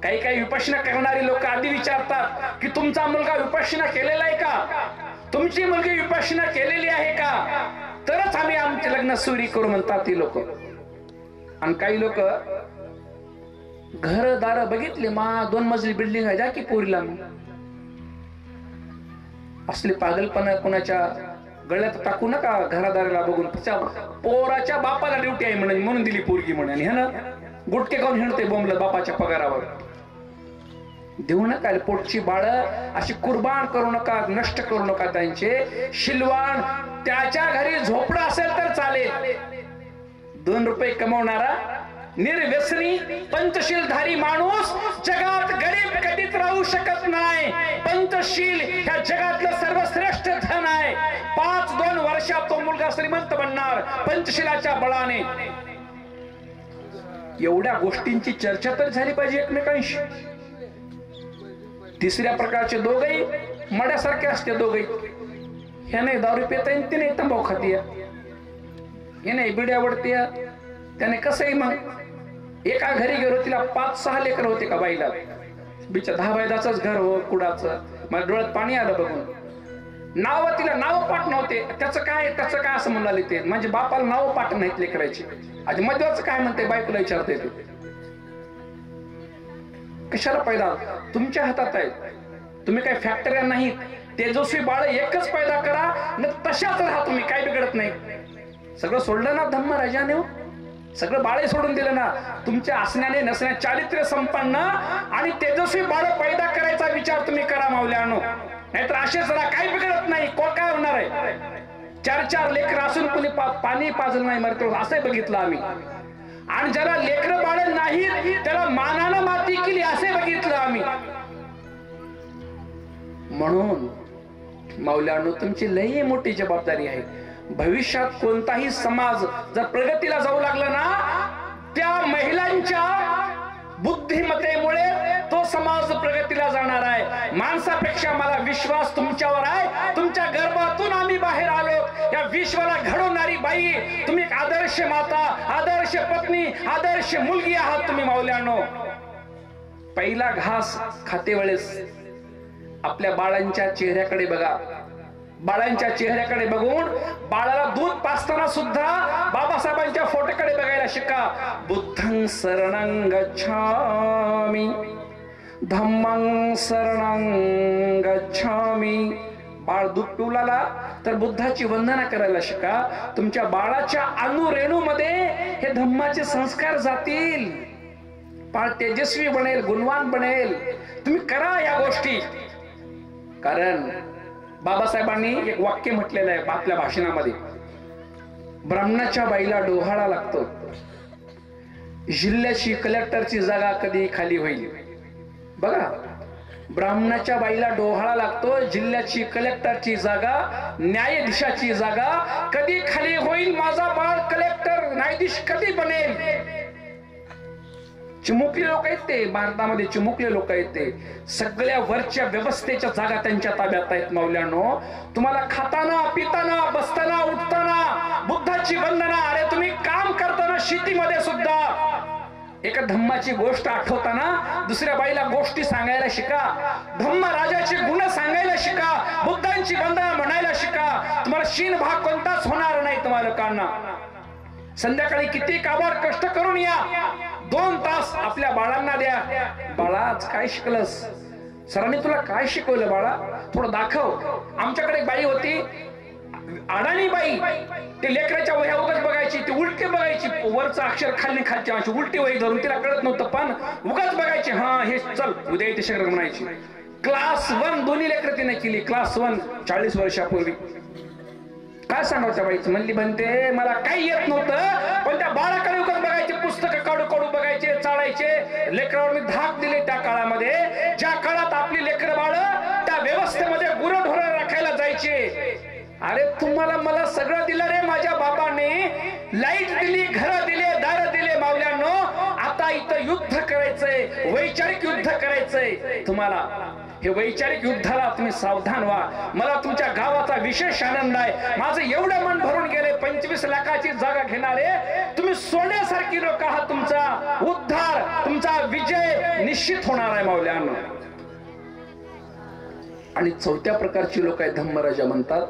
काही काही विपश्यना करणारी लोक आधी विचारतात की तुमचा मुलगा विपश्यना केलेला आहे का, तुमची मुलगी विपश्यना केलेली आहे का, तरच आम्ही आमचे लग्न सुरी करू म्हणतात ती लोक. आणि काही लोक घरदार बघितले, 2 मजली बिल्डिंग आहे, जा की पोरीला. असले पागलपणा कोणाच्या गळ्यात टाकू नका. घरादाराला बघून पोराच्या बापाला ड्युटी आहे म्हणून दिली पोरगी म्हणे, आणि ह्यानं गुटके खाऊन हिंडते बोंबलत बापाच्या पगारावर. देऊ नका पोटची बाळ अशी कुर्बान करू नका, नष्ट करू नका त्यांचे. शिलवान त्याच्या घरी झोपडा असेल तर चालेल, 2 रुपये कमवणारा निर्व्यसनी पंचशीलधारी माणूस जगात गरीब कधीच राहू शकत नाही. पंचशील ह्या जगातलं सर्वश्रेष्ठ धन आहे. 5-2 वर्षात तो मुलगा श्रीमंत बनणार पंचशीलाच्या बळाने. एवढ्या गोष्टींची चर्चा तर झाली पाहिजे एकमेकांशी. तिसऱ्या प्रकारचे दोघही मड्यासारखे असते. दोघही, हे नाही दारू पिता येईल, ती नाही तंबाखू खातीय, हे नाही बिड्या आवडते, त्याने कसंही. मग एका घरी गेलो, तिला 5-6 लेकर होते का बाईला, बिचा 10 बायदाचंच घर हो कुडाचं. मला डोळ्यात पाणी आलं बघून. तिला नाव पाठ नव्हते. त्याचं काय असं म्हणाले ते, म्हणजे बापाला नाव पाठ नाहीत लेकरायची. आज मध्यवाचं काय म्हणते बायकोला विचारते ते. कशाला पैदा तुमच्या हातात आहे, तुम्ही काय फॅक्टऱ्या नाहीत. तेजस्वी बाळ एकच पैदा करा, न तशाच राहा तुम्ही, काय बिघडत नाही. सगळं सोडलं ना धम्मराजाने, सगळं बाळे सोडून दिलं ना. तुमच्या असण्याने नसण्या चारित्र्य संपन्न आणि तेजस्वी बाळ पैदा करायचा विचार तुम्ही करा माऊल्यानो. नाहीतर असेच राहा, काही बिघडत नाही. काय होणार आहे, 4-4 लेकर असून कुणी पाणी पाजलं नाही मरतो, असंही बघितलं आम्ही. आणि ज्याला लेकर बाळ नाही त्याला मानानं माती केली, असे बघितलं आम्ही. म्हणून माऊल्यानो तुमची लई मोठी जबाबदारी आहे. भविष्यात कोणताही समाज जर प्रगतीला जाऊ लागला ना, त्या महिलांच्या बुद्धिमत्तेमुळे तो समाज प्रगतीला जाणार आहे. माणसापेक्षा मला विश्वास तुमच्यावर आहे. तुमच्या गर्भातून आम्ही बाहेर आलो. या विश्वाला घडवणारी बाई तुम्ही, एक आदर्श माता, आदर्श पत्नी, आदर्श मुलगी आहात तुम्ही माऊल्यानो. पहिला घास खाते वेळेस आपल्या बाळांच्या चेहऱ्याकडे बघा. बाळांच्या चेहऱ्याकडे बघून बाळाला दूध पाजताना सुद्धा बाबासाहेबांच्या फोटोकडे बघायला शिका. बुद्धं शरणं गच्छामि, धम्मं शरणं गच्छामि. बाळ दूध पिवलाला तर बुद्धाची वंदना करायला शिका. तुमच्या बाळाच्या अणुरेणूमध्ये हे धम्माचे संस्कार जातील. बाळ तेजस्वी बनेल, गुणवान बनेल. तुम्ही करा या गोष्टी. कारण बाबासाहेबांनी एक वाक्य म्हटलेलं आहे आपल्या भाषणामध्ये, ब्राह्मणाच्या बाईला डोहाळा लागतो, जिल्ह्याची कलेक्टरची जागा कधी खाली होईल. बघा, ब्राह्मणाच्या बाईला डोहाळा लागतो, जिल्ह्याची कलेक्टरची जागा, न्यायाधीशाची जागा कधी खाली होईल. माझा बाळ कलेक्टर न्यायाधीश कधी बनेल. चिमुकले लोक आहेत ते, भारतामध्ये चिमुकले लोक आहेत ते. सगळ्या वरच्या व्यवस्थेच्या जागा त्यांच्या ताब्यात आहेत माऊल्यानो. तुम्हाला खाताना, पिताना, बसताना, उठताना बुद्धाची वंदना. अरे तुम्ही काम करताना शेतीमध्ये सुद्धा एका धम्माची गोष्ट आठवताना दुसऱ्या बाईला गोष्टी सांगायला शिका. धम्म राजाचे गुण सांगायला शिका. बुद्धांची वंदना म्हणायला शिका. तुम्हाला शीन भाग कोणताच होणार नाही तुम्हाला लोकांना. संध्याकाळी किती काबाड कष्ट करून या, 2 तास आपल्या बाळांना द्या. बाळा आज काय शिकलस, सरांनी तुला काय शिकवलं बाळा, थोडं दाखव. आमच्याकडे एक बाई होती, अडाणी बाई. ते लेकराच्या वह्या उगाच बघायची, ती उलटी बघायची, वरचं अक्षर खाली खालची अशी उलटी वही धरून, तिला कळत नव्हतं पण उगाच बघायची. हा हे चल उद्या येते शंकर म्हणायची. क्लास 1 दोन्ही लेकर तिने केली. क्लास 1 40 वर्षापूर्वी. काय सांगावं त्या बाईचं, म्हणली म्हणते मला काही येत नव्हतं पण त्या बाळाकडे उगाच बघायचे, पुस्तक काढू काढू बघायचे, चाळायचे. लेकरावर मी धाक दिले त्या काळामध्ये, ज्या काळात आपली लेकर बाळ त्या व्यवस्थेमध्ये गुरंढोरं राखायला जायचे. अरे तुम्हाला मला सगळं दिलं रे माझ्या बाबाने, लाईट दिली, घर दिले, दार दिले मावल्यानो. आता इथं युद्ध करायचंय, वैचारिक युद्ध करायचंय तुम्हाला. हे वैचारिक युद्धाला तुम्ही सावधान व्हा. मला तुमच्या गावाचा विशेष आनंद आहे. माझं एवढं मन भरून गेले. 25 लाखाची जागा घेणारे तुम्ही सोन्यासारखी लोक आहात. तुमचा उद्धार, तुमचा विजय निश्चित होणार आहे मावल्यानो. आणि चौथ्या प्रकारची लोक आहेत, धम्मराजा म्हणतात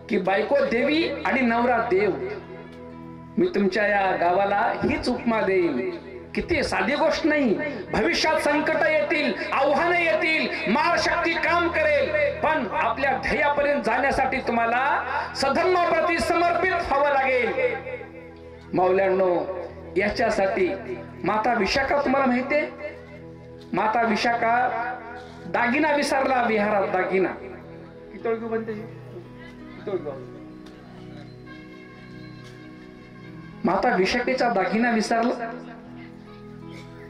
की बायको देवी आणि नवरा देव. मी तुमच्या या गावाला हीच उपमा देईन. किती साधी गोष्ट नाही. भविष्यात संकट येतील, आव्हानं येतील, मारशक्ती काम करेल, पण आपल्या ध्येयापर्यंत जाण्यासाठी तुम्हाला सधर्माप्रती समर्पित व्हावं लागेल मावल्यांनो. याच्यासाठी माता विशाखा, तुम्हाला माहितीये माता विशाखा दागिना विसरला विहारात. दागिना माता विशाखेचा दागिना विसरला.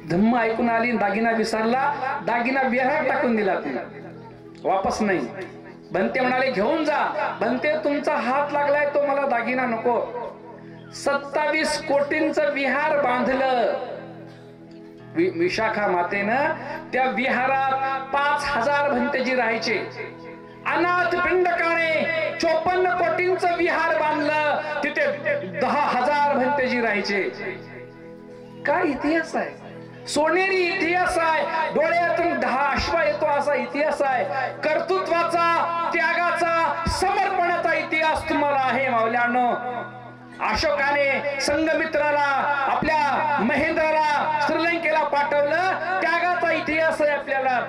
धम्म ऐकून आली, दागिना विसरला. दागिना विहारात टाकून दिला, तिला वापस नाही. बनते म्हणाले घेऊन जा. बनते तुमचा हात लागलाय तो, मला दागिना नको. 27 कोटींचं विहार बांधलं विशाखा मातेनं. त्या विहारात 5000 भंतेजी राहायचे. अनाथ पिंडकाने 54 कोटींचं विहार बांधलं. तिथे 10,000 भंतेजी राहायचे. काय इतिहास आहे, सोनेरी इतिहास आहे. डोळ्यातून 10 अश्वा येतो असा इतिहास आहे. कर्तृत्वाचा, त्यागाचा, समर्पणाचा इतिहास तुम्हाला आहे मावल्यानो. अशोकाने संघमित्राला, आपल्या महेंद्राला श्रीलंकेला पाठवलं. त्यागाचा इतिहास आहे आपल्याला.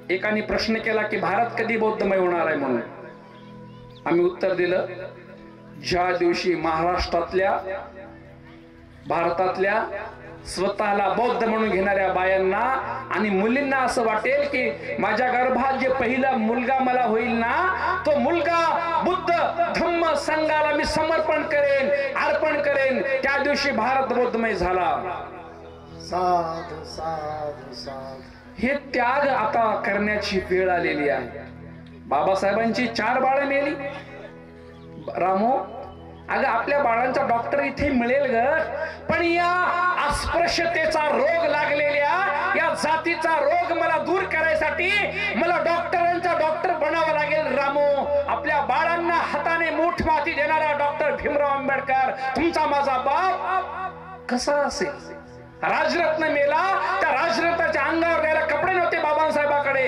एकाने प्रश्न केला की भारत कधी बौद्धमय होणार आहे म्हणून. आम्ही उत्तर दिलं, ज्या दिवशी महाराष्ट्रातल्या, भारतातल्या स्वतःला बौद्ध म्हणून घेणाऱ्या बायांना आणि मुलींना असं वाटेल की माझ्या गर्भात जे पहिला मुलगा मला होईल ना, तो मुलगा बुद्ध धम्म संघाला मी समर्पण करेन, अर्पण करेन, त्या दिवशी भारत बौद्धमय झाला. साधू साधू साधू. हे त्याग आता करण्याची वेळ आलेली आहे. बाबासाहेबांची 4 बाळं मेली. रामो, अगं आपल्या बाळांचा डॉक्टर इथे मिळेल ग, पण या अस्पृश्यतेचा रोग लागलेल्या या जातीचा रोग मला दूर करायसाठी मला डॉक्टरांचा डॉक्टर बनावं लागेल. रामो, आपल्या बाळांना हाताने मूठ माती देणारा डॉक्टर भीमराव आंबेडकर तुमचा माझा बाप कसा असेल? राजरत्न मेला, त्या राजरत्नाच्या अंगावर द्यायला कपडे नव्हते बाबासाहेबांकडे.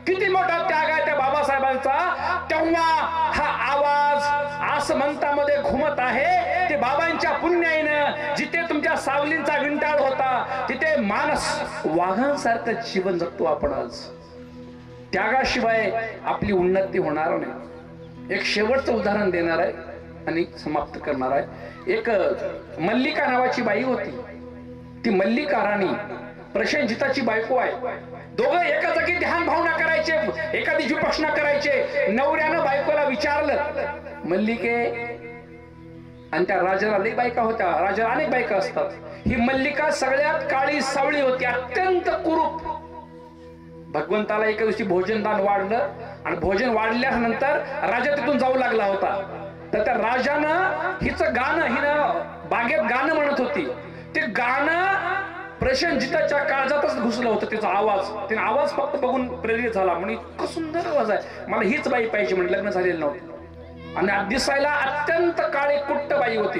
किती मोठा त्याग आहे त्या बाबासाहेबांचा. तेव्हा हा आवाज आसमंतामध्ये घुमत आहे. ते बाबांच्या पुण्याईनं जिथे तुमच्या सावलींचा विंटाळ होता तिथे माणस वाघांसारखं जीवन जगतो आपण आज. त्यागाशिवाय आपली उन्नती होणार नाही. एक शेवटचं उदाहरण देणार आहे आणि समाप्त करणार आहे. एक मल्लिका नावाची बाई होती. ती मल्लिका राणी प्रसेनजिताची बायको आहे. दोघं एका जागी ध्यान भावना करायचे, एखादी उपासना करायचे. नवऱ्यानं बायकोला विचारलं, मल्लिके, आणि त्या राजाला लई बायका होत्या, राजाला अनेक बायका असतात. ही मल्लिका सगळ्यात काळी सावळी होती, अत्यंत कुरूप. भगवंताला एका दिवशी भोजन दान वाढलं आणि भोजन वाढल्यानंतर राजा तिथून जाऊ लागला होता. तर त्या राजानं हिचं गाणं, हिनं बागेत गाणं म्हणत होती. ते गाणं प्रसेनजिताच्या काळजातच घुसलं होतं. त्याचा आवाज, त्याने आवाज फक्त बघून प्रेरित झाला. म्हणजे इतकं सुंदर आवाज आहे, मला हीच बाई पाहिजे म्हणजे. लग्न झालेलं नव्हतं आणि दिसायला अत्यंत काळी कुट्ट बाई होती,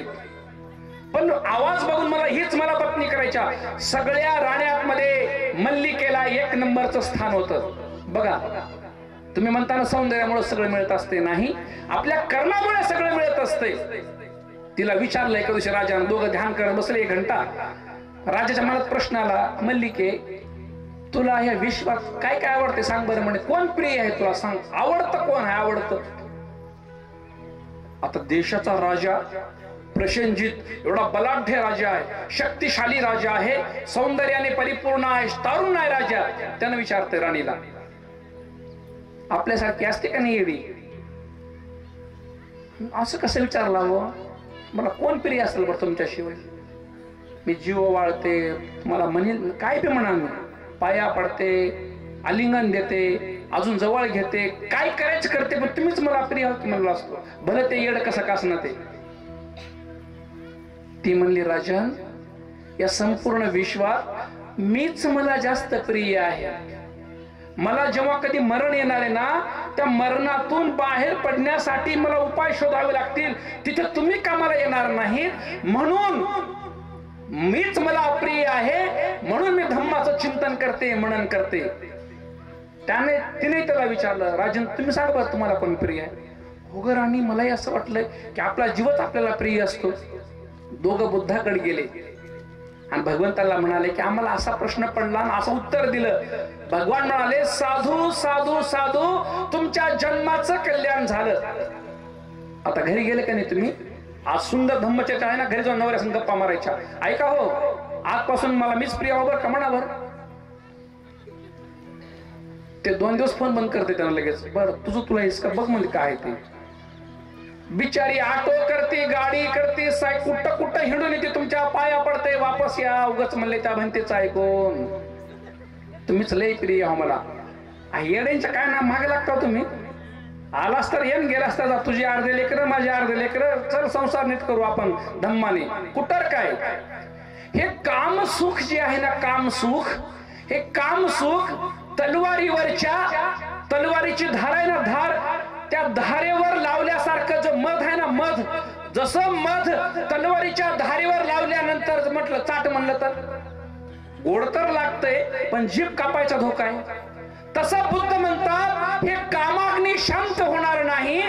पण आवाज बघून मला पत्नी करायच्या. सगळ्या राण्यांमध्ये मल्लिकेला 1 नंबरचं स्थान होतं. बघा, तुम्ही म्हणताना सौंदर्यामुळे सगळं मिळत असते, नाही, आपल्या कर्मामुळे सगळं मिळत असते. तिला विचारलं एका दिवशी राजानं, दोघं ध्यान करत बसले 1 घंटा. राजाच्या मनात प्रश्न आला, मल्लिके, तुला या विश्वात काय काय आवडते सांग बरं. म्हणे, कोण प्रिय आहे तुला, सांग, आवडतं कोण आहे, आवडतं. आता देशाचा राजा प्रसेनजित एवढा बलाढ्य राजा आहे, शक्तिशाली राजा आहे, सौंदर्याने परिपूर्ण आहे, तारुण आहे राजा. त्यानं विचारते राणीला, आपल्यासारखी असते का नाही एवढी? असं कसं विचारला हो, मला कोण प्रिय असेल बरं तुमच्याशिवाय? मी जीव वाळते, मला म्हणेल काय बी म्हणा, मी पाया पडते, आलिंगन देते, अजून जवळ घेते, काय करायचं करते, पण तुम्हीच मला प्रिय आहात म्हणला असतो, भलं ते येड कसं कास ना ते. ती म्हणली राजन, या संपूर्ण विश्वात मीच मला जास्त प्रिय आहे. मला जेव्हा कधी मरण येणार आहे ना, त्या मरणातून बाहेर पडण्यासाठी मला उपाय शोधावे लागतील, तिथे तुम्ही कामाला येणार नाहीत, म्हणून मीच मला अप्रिय आहे, म्हणून मी धम्माचं चिंतन करते, मनन करते. तिने त्याला विचारलं, राजन तुम्ही सांगा बरं तुम्हाला कोण प्रिय आहे. हो ग राणी, मलाही असं वाटलंय की आपला जीवच आपल्याला प्रिय असतो. दोघं बुद्धाकडे गेले आणि भगवंताला म्हणाले की आम्हाला असा प्रश्न पडला आणि असं उत्तर दिलं. भगवान म्हणाले, साधू साधू साधू, तुमच्या जन्माचं कल्याण झालं. आता घरी गेले का नाही तुम्ही? आज सुंदर धम्मचर्चा आहे ना, घरी जाऊन नवऱ्या संग गप्पा मारायच्या. ऐका हो, आजपासून मला मीच प्रिय हो बरं का म्हणावर. ते 2 दिवस फोन बंद करते त्यांना लगेच. बरं तुझं तुला इसका बघ म्हणजे काय ते. बिचारी ऑटो करते, गाडी करते, कुठं कुठं हिंडून येते, तुमच्या पाया पडते, वापस या उगाच म्हणले त्या म्हणतेच ऐकून. तुम्हीच लय प्रिय हो मला. येड्यांच्या काय ना मागे लागता तुम्ही. आलास तर येऊन गेलास तर तुझे अर्धे लेकर, माझे अर्धे लेकर, चल संसार नीट करू आपण धम्माने. कुठं काय हे काम सुख जे आहे ना, काम सुख, हे काम सुख तलवारीची धार आहे ना, धार, त्या धारेवर लावल्यासारखं जो मध आहे ना, मध, जसं मध तलवारीच्या धारेवर लावल्यानंतर म्हटलं चाट म्हणलं तर गोड तर लागतंय, पण जीभ कापायचा धोका आहे. तसं बुद्ध म्हणतात, हे कामाग्नी शांत होणार नाही,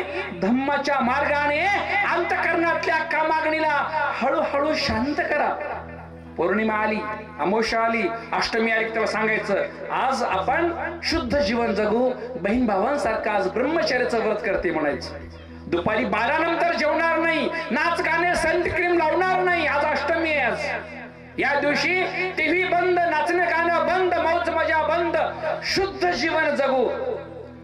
धम्माच्या मार्गाने अंतःकरणातल्या कामाग्नीला हळूहळू शांत करा. पौर्णिमा आली, अमावस्या आली, अष्टमी आली, त्याला सांगायचं आज आपण शुद्ध जीवन जगू, बहीण भावांसारखं आज ब्रह्मचर्याचं व्रत करते म्हणायचं. दुपारी 12 नंतर जेवणार नाही, नाच गाणे संत क्रीम लावणार नाही, आज अष्टमी आहे. आज या दिवशी टीव्ही बंद, नाचणं गाणं बंद, मौज मजा बंद, शुद्ध जीवन जगू.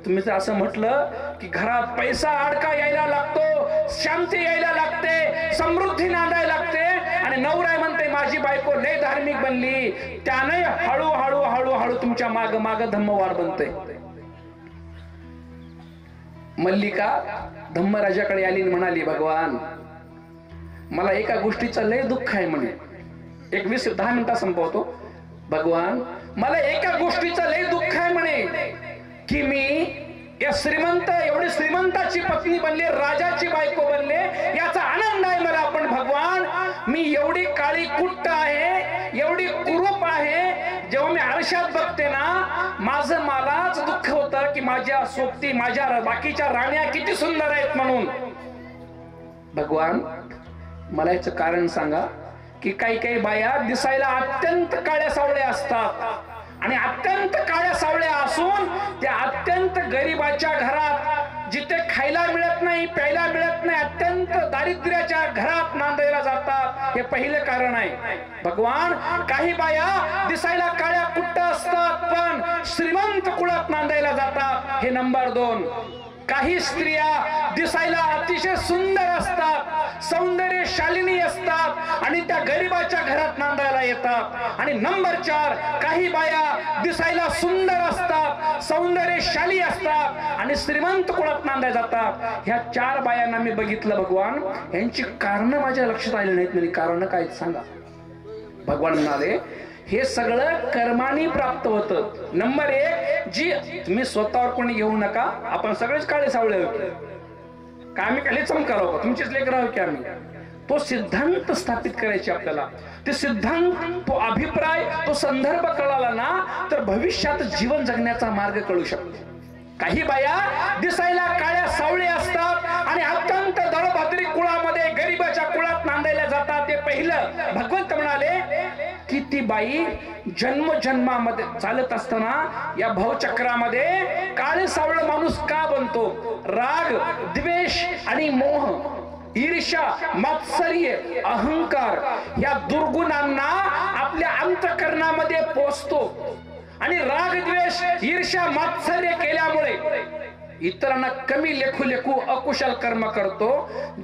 तुम्ही जर असं म्हटलं की घरात पैसा अडका यायला लागतो, शांती यायला लागते, समृद्धी नांदायला लागते, आणि नवरा म्हणते माझी बायको लय धार्मिक बनली, त्याने हळूहळू हळूहळू तुमच्या माग माग धम्मवार बनते. मल्लिका धम्मराजाकडे आली आणि म्हणाली, भगवान मला एका गोष्टीचं लय दुःख आहे म्हणे. 10 मिनिटात संपवतो. भगवान मला एका गोष्टीचं लय दुःख आहे म्हणे की मी या एवढी श्रीमंताची पत्नी बनले, राजाची बायको बनले, याचा आनंद आहे मला, पण भगवान मी एवढी काळी कुट्ट आहे, एवढी कुरूप आहे, जेव्हा मी आरशात बघते ना, माझं मलाच दुःख होतं की माझ्या सोबती, माझ्या बाकीच्या राण्या किती सुंदर आहेत म्हणून. भगवान मला याचं कारण सांगा की काही काही बाया दिसायला अत्यंत काळ्या सावळ्या असतात, आणि अत्यंत काळ्या सावळ्या असून त्या अत्यंत गरिबाच्या घरात, जिथे खायला मिळत नाही, प्यायला मिळत नाही, अत्यंत दारिद्र्याच्या घरात नांदायला जातात. हे पहिलं कारण आहे. भगवान काही बाया दिसायला काळ्या कुट्ट असतात पण श्रीमंत कुळात नांदायला जातात. हे नंबर 2. काही स्त्रिया दिसायला अतिशय सुंदर असतात, सौंदर्यशालिनी असतात, आणि त्या गरिबाच्या घरात नांदायला येतात. आणि नंबर 4, काही बाया दिसायला सुंदर असतात, सौंदर्यशाली असतात, आणि श्रीमंत कुळात नांदायला जातात. ह्या 4 बायांना मी बघितलं भगवान, यांची कारण माझ्या लक्षात आली नाहीत. म्हणजे कारण काय सांगा. भगवान म्हणाले, हे सगळं कर्मानी प्राप्त होतं. नंबर 1, जी तुम्ही स्वतःवर कोणी घेऊ नका, आपण सगळेच काळे सावळे होते का, आम्ही काही चमकार आहोत, तुमचेच लेकर आहोत की आम्ही. तो सिद्धांत स्थापित करायचे आपल्याला. ते सिद्धांत, तो अभिप्राय, तो संदर्भ कळाला ना, तर भविष्यात जीवन जगण्याचा मार्ग कळू शकतो. काही बाया दिसायला काळ्या सावळे असतात आणि अत्यंत दळभद्री कुळामध्ये, गरिबाच्या कुळात नांदायला जातात. ते पहिलं. भगवंत म्हणाले की ती बाई जन्मजन्मामध्ये चालत असताना या भवचक्रामध्ये काळे सावळ माणूस का बनतो? राग, द्वेष आणि मोह, ईर्ष्या, मात्सर्य, अहंकार या दुर्गुणांना आपल्या अंतःकरणामध्ये पोचतो. आणि राग, द्वेष, ईर्ष्या, मात्सर्य केल्यामुळे इतरांना कमी लेखू लेखू अकुशल कर्म करतो.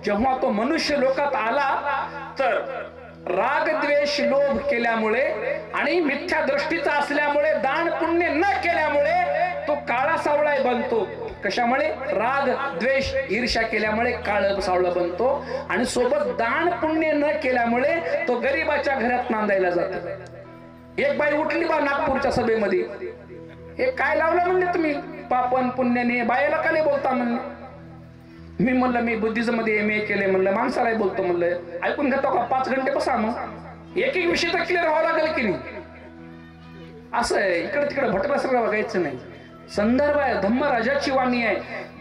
जेव्हा तो मनुष्य लोकात आला तर राग, द्वेष, लोभ केल्यामुळे आणि मिथ्या दृष्टीचा असल्यामुळे, दान पुण्य न केल्यामुळे तो काळा सावळा बनतो. कशामुळे? राग द्वेष ईर्ष्या केल्यामुळे काळ सावळा बनतो. आणि सोबत दान पुण्य न केल्यामुळे तो गरीबाच्या घरात नांदायला जातो. एक बाई उठली बा नागपूरच्या सभेमध्ये, हे काय लावलं म्हणले तुम्ही पापन पुण्याने, बायाला का नाही बोलता म्हणलं. मी म्हणलं मी बुद्धिझम मध्ये MA केले म्हणलं, माणसाला बोलतो म्हणलं. ऐकून घेतो का? 5 घंटे बसा, मग एक विषय तर क्लिअर व्हावा लागेल की नाही. असं इकडे तिकडे भटकल्यासारखं बघायचं नाही. संदर्भ आहे, धम्मराजाची वाणी आहे.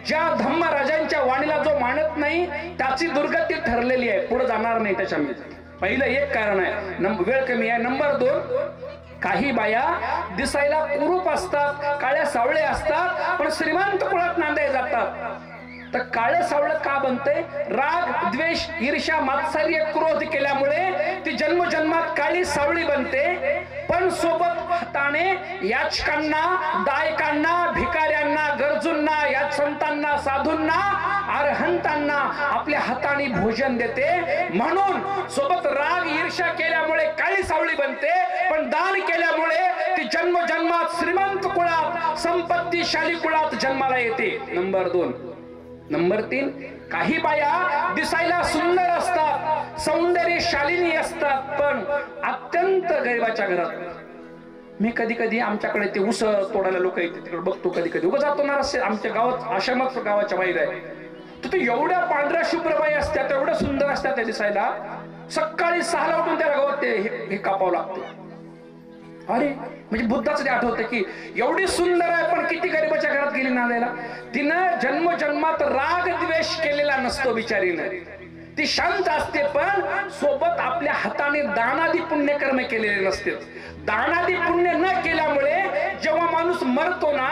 ज्या धम्मराजांच्या वाणीला जो मानत नाही त्याची दुर्गती ठरलेली आहे, पुढे जाणार नाही त्याच्यामध्ये. पहिलं एक कारण आहे, वेळ कमी आहे. नंबर 2, काही बाया दिसायला कुरूप असतात, काळ्या सावळे असतात, पण श्रीमंत कुळात नांदाय जातात. तर काळे सावळ का बनते? राग द्वेष ईर्ष्या मात्सर्य क्रोध केल्यामुळे ती जन्मजन्मात काळी सावळी बनते. पण सोबत हाताने याचकांना, दायकांना, भिकाऱ्यांना, गरजूंना, याचंतांना, साधूंना, अरहंतांना आपल्या हाताने भोजन देते. म्हणून सोबत राग ईर्ष्या केल्यामुळे काळी सावळी बनते, पण दान केल्यामुळे ती जन्मजन्मात श्रीमंत कुळात, संपत्तीशाली कुळात जन्माला येते. नंबर 2. नंबर 3, काही बाया दिसायला सुंदर असतात, सौंदर्यशालिनी असतात, पण अत्यंत गरिबाच्या घरात. मी कधी कधी आमच्याकडे ते ऊस तोडायला लोक येते, तिकडे बघतो. कधी कधी उगा जातो ना रस्ते, आमच्या गावात आश्रमात गावाच्या बाहेर आहे, तर ते एवढ्या पांढऱ्या शुभ्रबाई असतात, एवढ्या सुंदर असतात त्या दिसायला. सकाळी 6ला उठून त्या गावात हे कापावं लागतं. अरे म्हणजे बुद्धाचं ते आठवतं की एवढी सुंदर आहे पण किती गरीबाच्या घरात गेली नांदायला. तिनं जन्मजन्मात राग द्वेष केलेला नसतो बिचारीनं, ती शांत असते, पण सोबत आपल्या हाताने दानादी पुण्यकर्म केलेले नसते. दानादी पुण्य न केल्यामुळे जेव्हा माणूस मरतो ना,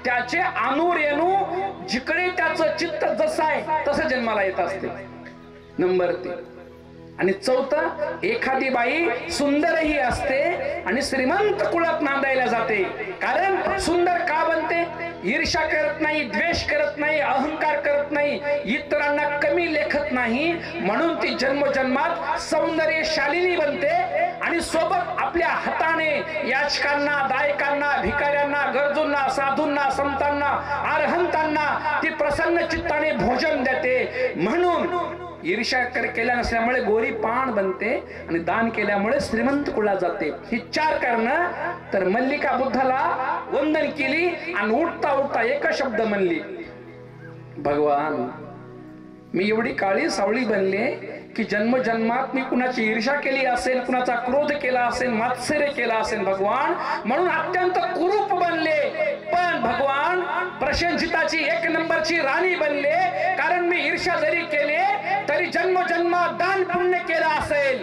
त्याचे अनुरेणू जिकडे त्याचं चित्त जसं आहे तसं जन्माला येत असते. नंबर 3. आणि 4, एखादी बाई सुंदरही असते आणि श्रीमंत कुळात नांदायला जाते. कारण सुंदर का बनते? ईर्ष्या करत नाही, द्वेष करत नाही, अहंकार करत नाही, इतरांना कमी लेखत नाही, म्हणून ती जन्मजन्मात सौंदर्यशालिनी बनते. आणि सोबत आपल्या हाताने याचकांना, दायकांना, भिकाऱ्यांना, गरजूंना, साधूंना, संतांना, अरहंतांना ती प्रसन्न चित्ताने भोजन देते. म्हणून ईर्ष्या केल्या नसल्यामुळे गोरी पान बनते आणि दान केल्यामुळे श्रीमंत कुळात जाते. ही 4 कारणं. तर मल्लिका बुद्धाला वंदन केली आणि उठता उठता एक शब्द म्हणली, भगवान मी एवढी काळी सावळी बनले की जन्मजन्मात मी कुणाची ईर्ष्या केली असेल, कुणाचा क्रोध केला असेल, मात्सर्य केला असेल भगवान, म्हणून अत्यंत कुरूप बनले. पण भगवान प्रशंसिताची 1 नंबरची राणी बनले, कारण मी ईर्ष्या जरी केले तरी जन्मजन्मात दान पुण्य केलं असेल.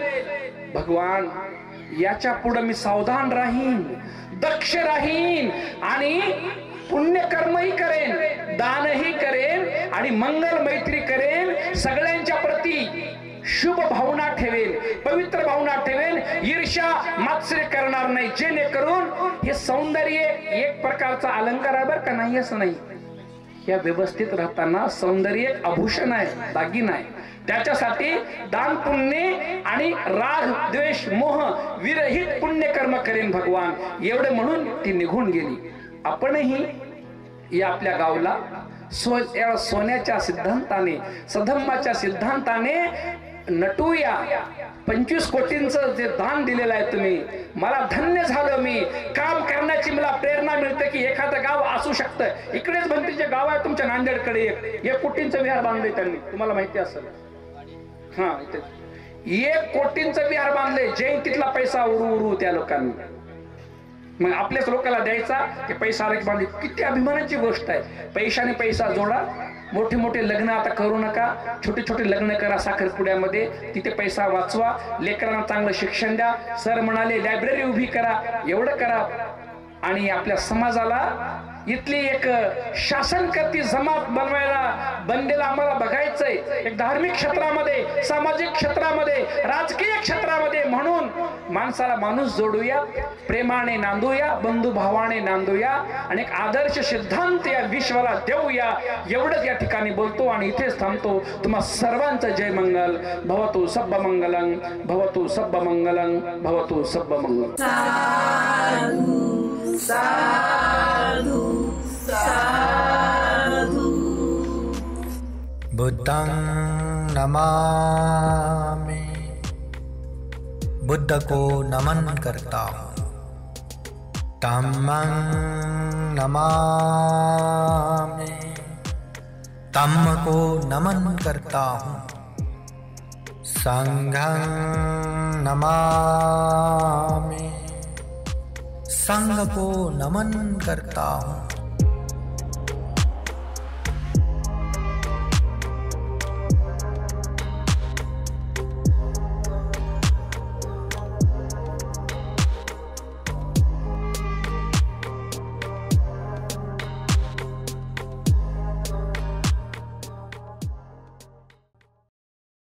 भगवान याच्या पुढे मी सावधान राहीन, दक्ष राहीन आणि पुण्यकर्मही करेन, दानही करेन आणि मंगल मैत्री करेन, सगळ्यांच्या प्रती शुभ भावना ठेवेन, पवित्र भावना ठेवेन, ईर्ष्या मात्सर्य करणार नाही. जेणेकरून हे सौंदर्य एक प्रकारचा अलंकार आहे बरं का, नाही असं नाही. या व्यवस्थित राहताना सौंदर्य एक आभूषण आहे, दागिना आहे. त्याच्यासाठी दान पुण्य आणि राग द्वेष मोह विरहित पुण्यकर्म करेन भगवान, एवढे म्हणून ती निघून गेली. आपणही या आपल्या गावला सोन्याच्या सिद्धांताने, सधम्माच्या सिद्धांताने नटूया. 25 कोटींचं जे दान दिलेलं आहे तुम्ही, मला धन्य झालं. मी काम करण्याची मला प्रेरणा मिळते की एखादं गाव असू शकतं. इकडेच भंतीचे गाव आहे तुमच्या नांदेडकडे, 1 कोटींचं विहार बांधले त्यांनी, तुम्हाला माहिती असेल. हा, 1 कोटींचं विहार बांधले. जयंतीतला पैसा उरू त्या लोकांनी, मग आपल्याच लोकांना द्यायचा की पैसा आला की बांधले. किती अभिमानाची गोष्ट आहे. पैशाने पैसा जोडा. मोठे मोठे लग्न आता करू नका, छोटे छोटे लग्न करा साखरपुड्यामध्ये, तिथे पैसा वाचवा, लेकरांना चांगलं शिक्षण द्या. सर म्हणाले लायब्ररी उभी करा, एवढं करा. आणि आपल्या समाजाला इथली एक शासनकर्ती जमात बनलेला आम्हाला बघायचंय, एक धार्मिक क्षेत्रामध्ये, सामाजिक क्षेत्रामध्ये, राजकीय क्षेत्रामध्ये. म्हणून माणसाला माणूस जोडूया, प्रेमाने नांदूया, बंधुभावाने नांदूया आणि एक आदर्श सिद्धांत या विश्वाला देऊया. एवढंच या ठिकाणी बोलतो आणि इथेच थांबतो. तुम्हा सर्वांचं जय मंगल. भवतु सब्ब मंगलं, भवतु सब्ब मंगलं, भवतु सब्ब मंगलं. साधु साधु बुद्धं नमामि, बुद्ध को नमन करता हूँ। धम्मं नमामि, धम्म को नमन करता हूँ। संघं नमामि, संघ को नमन करता हूँ।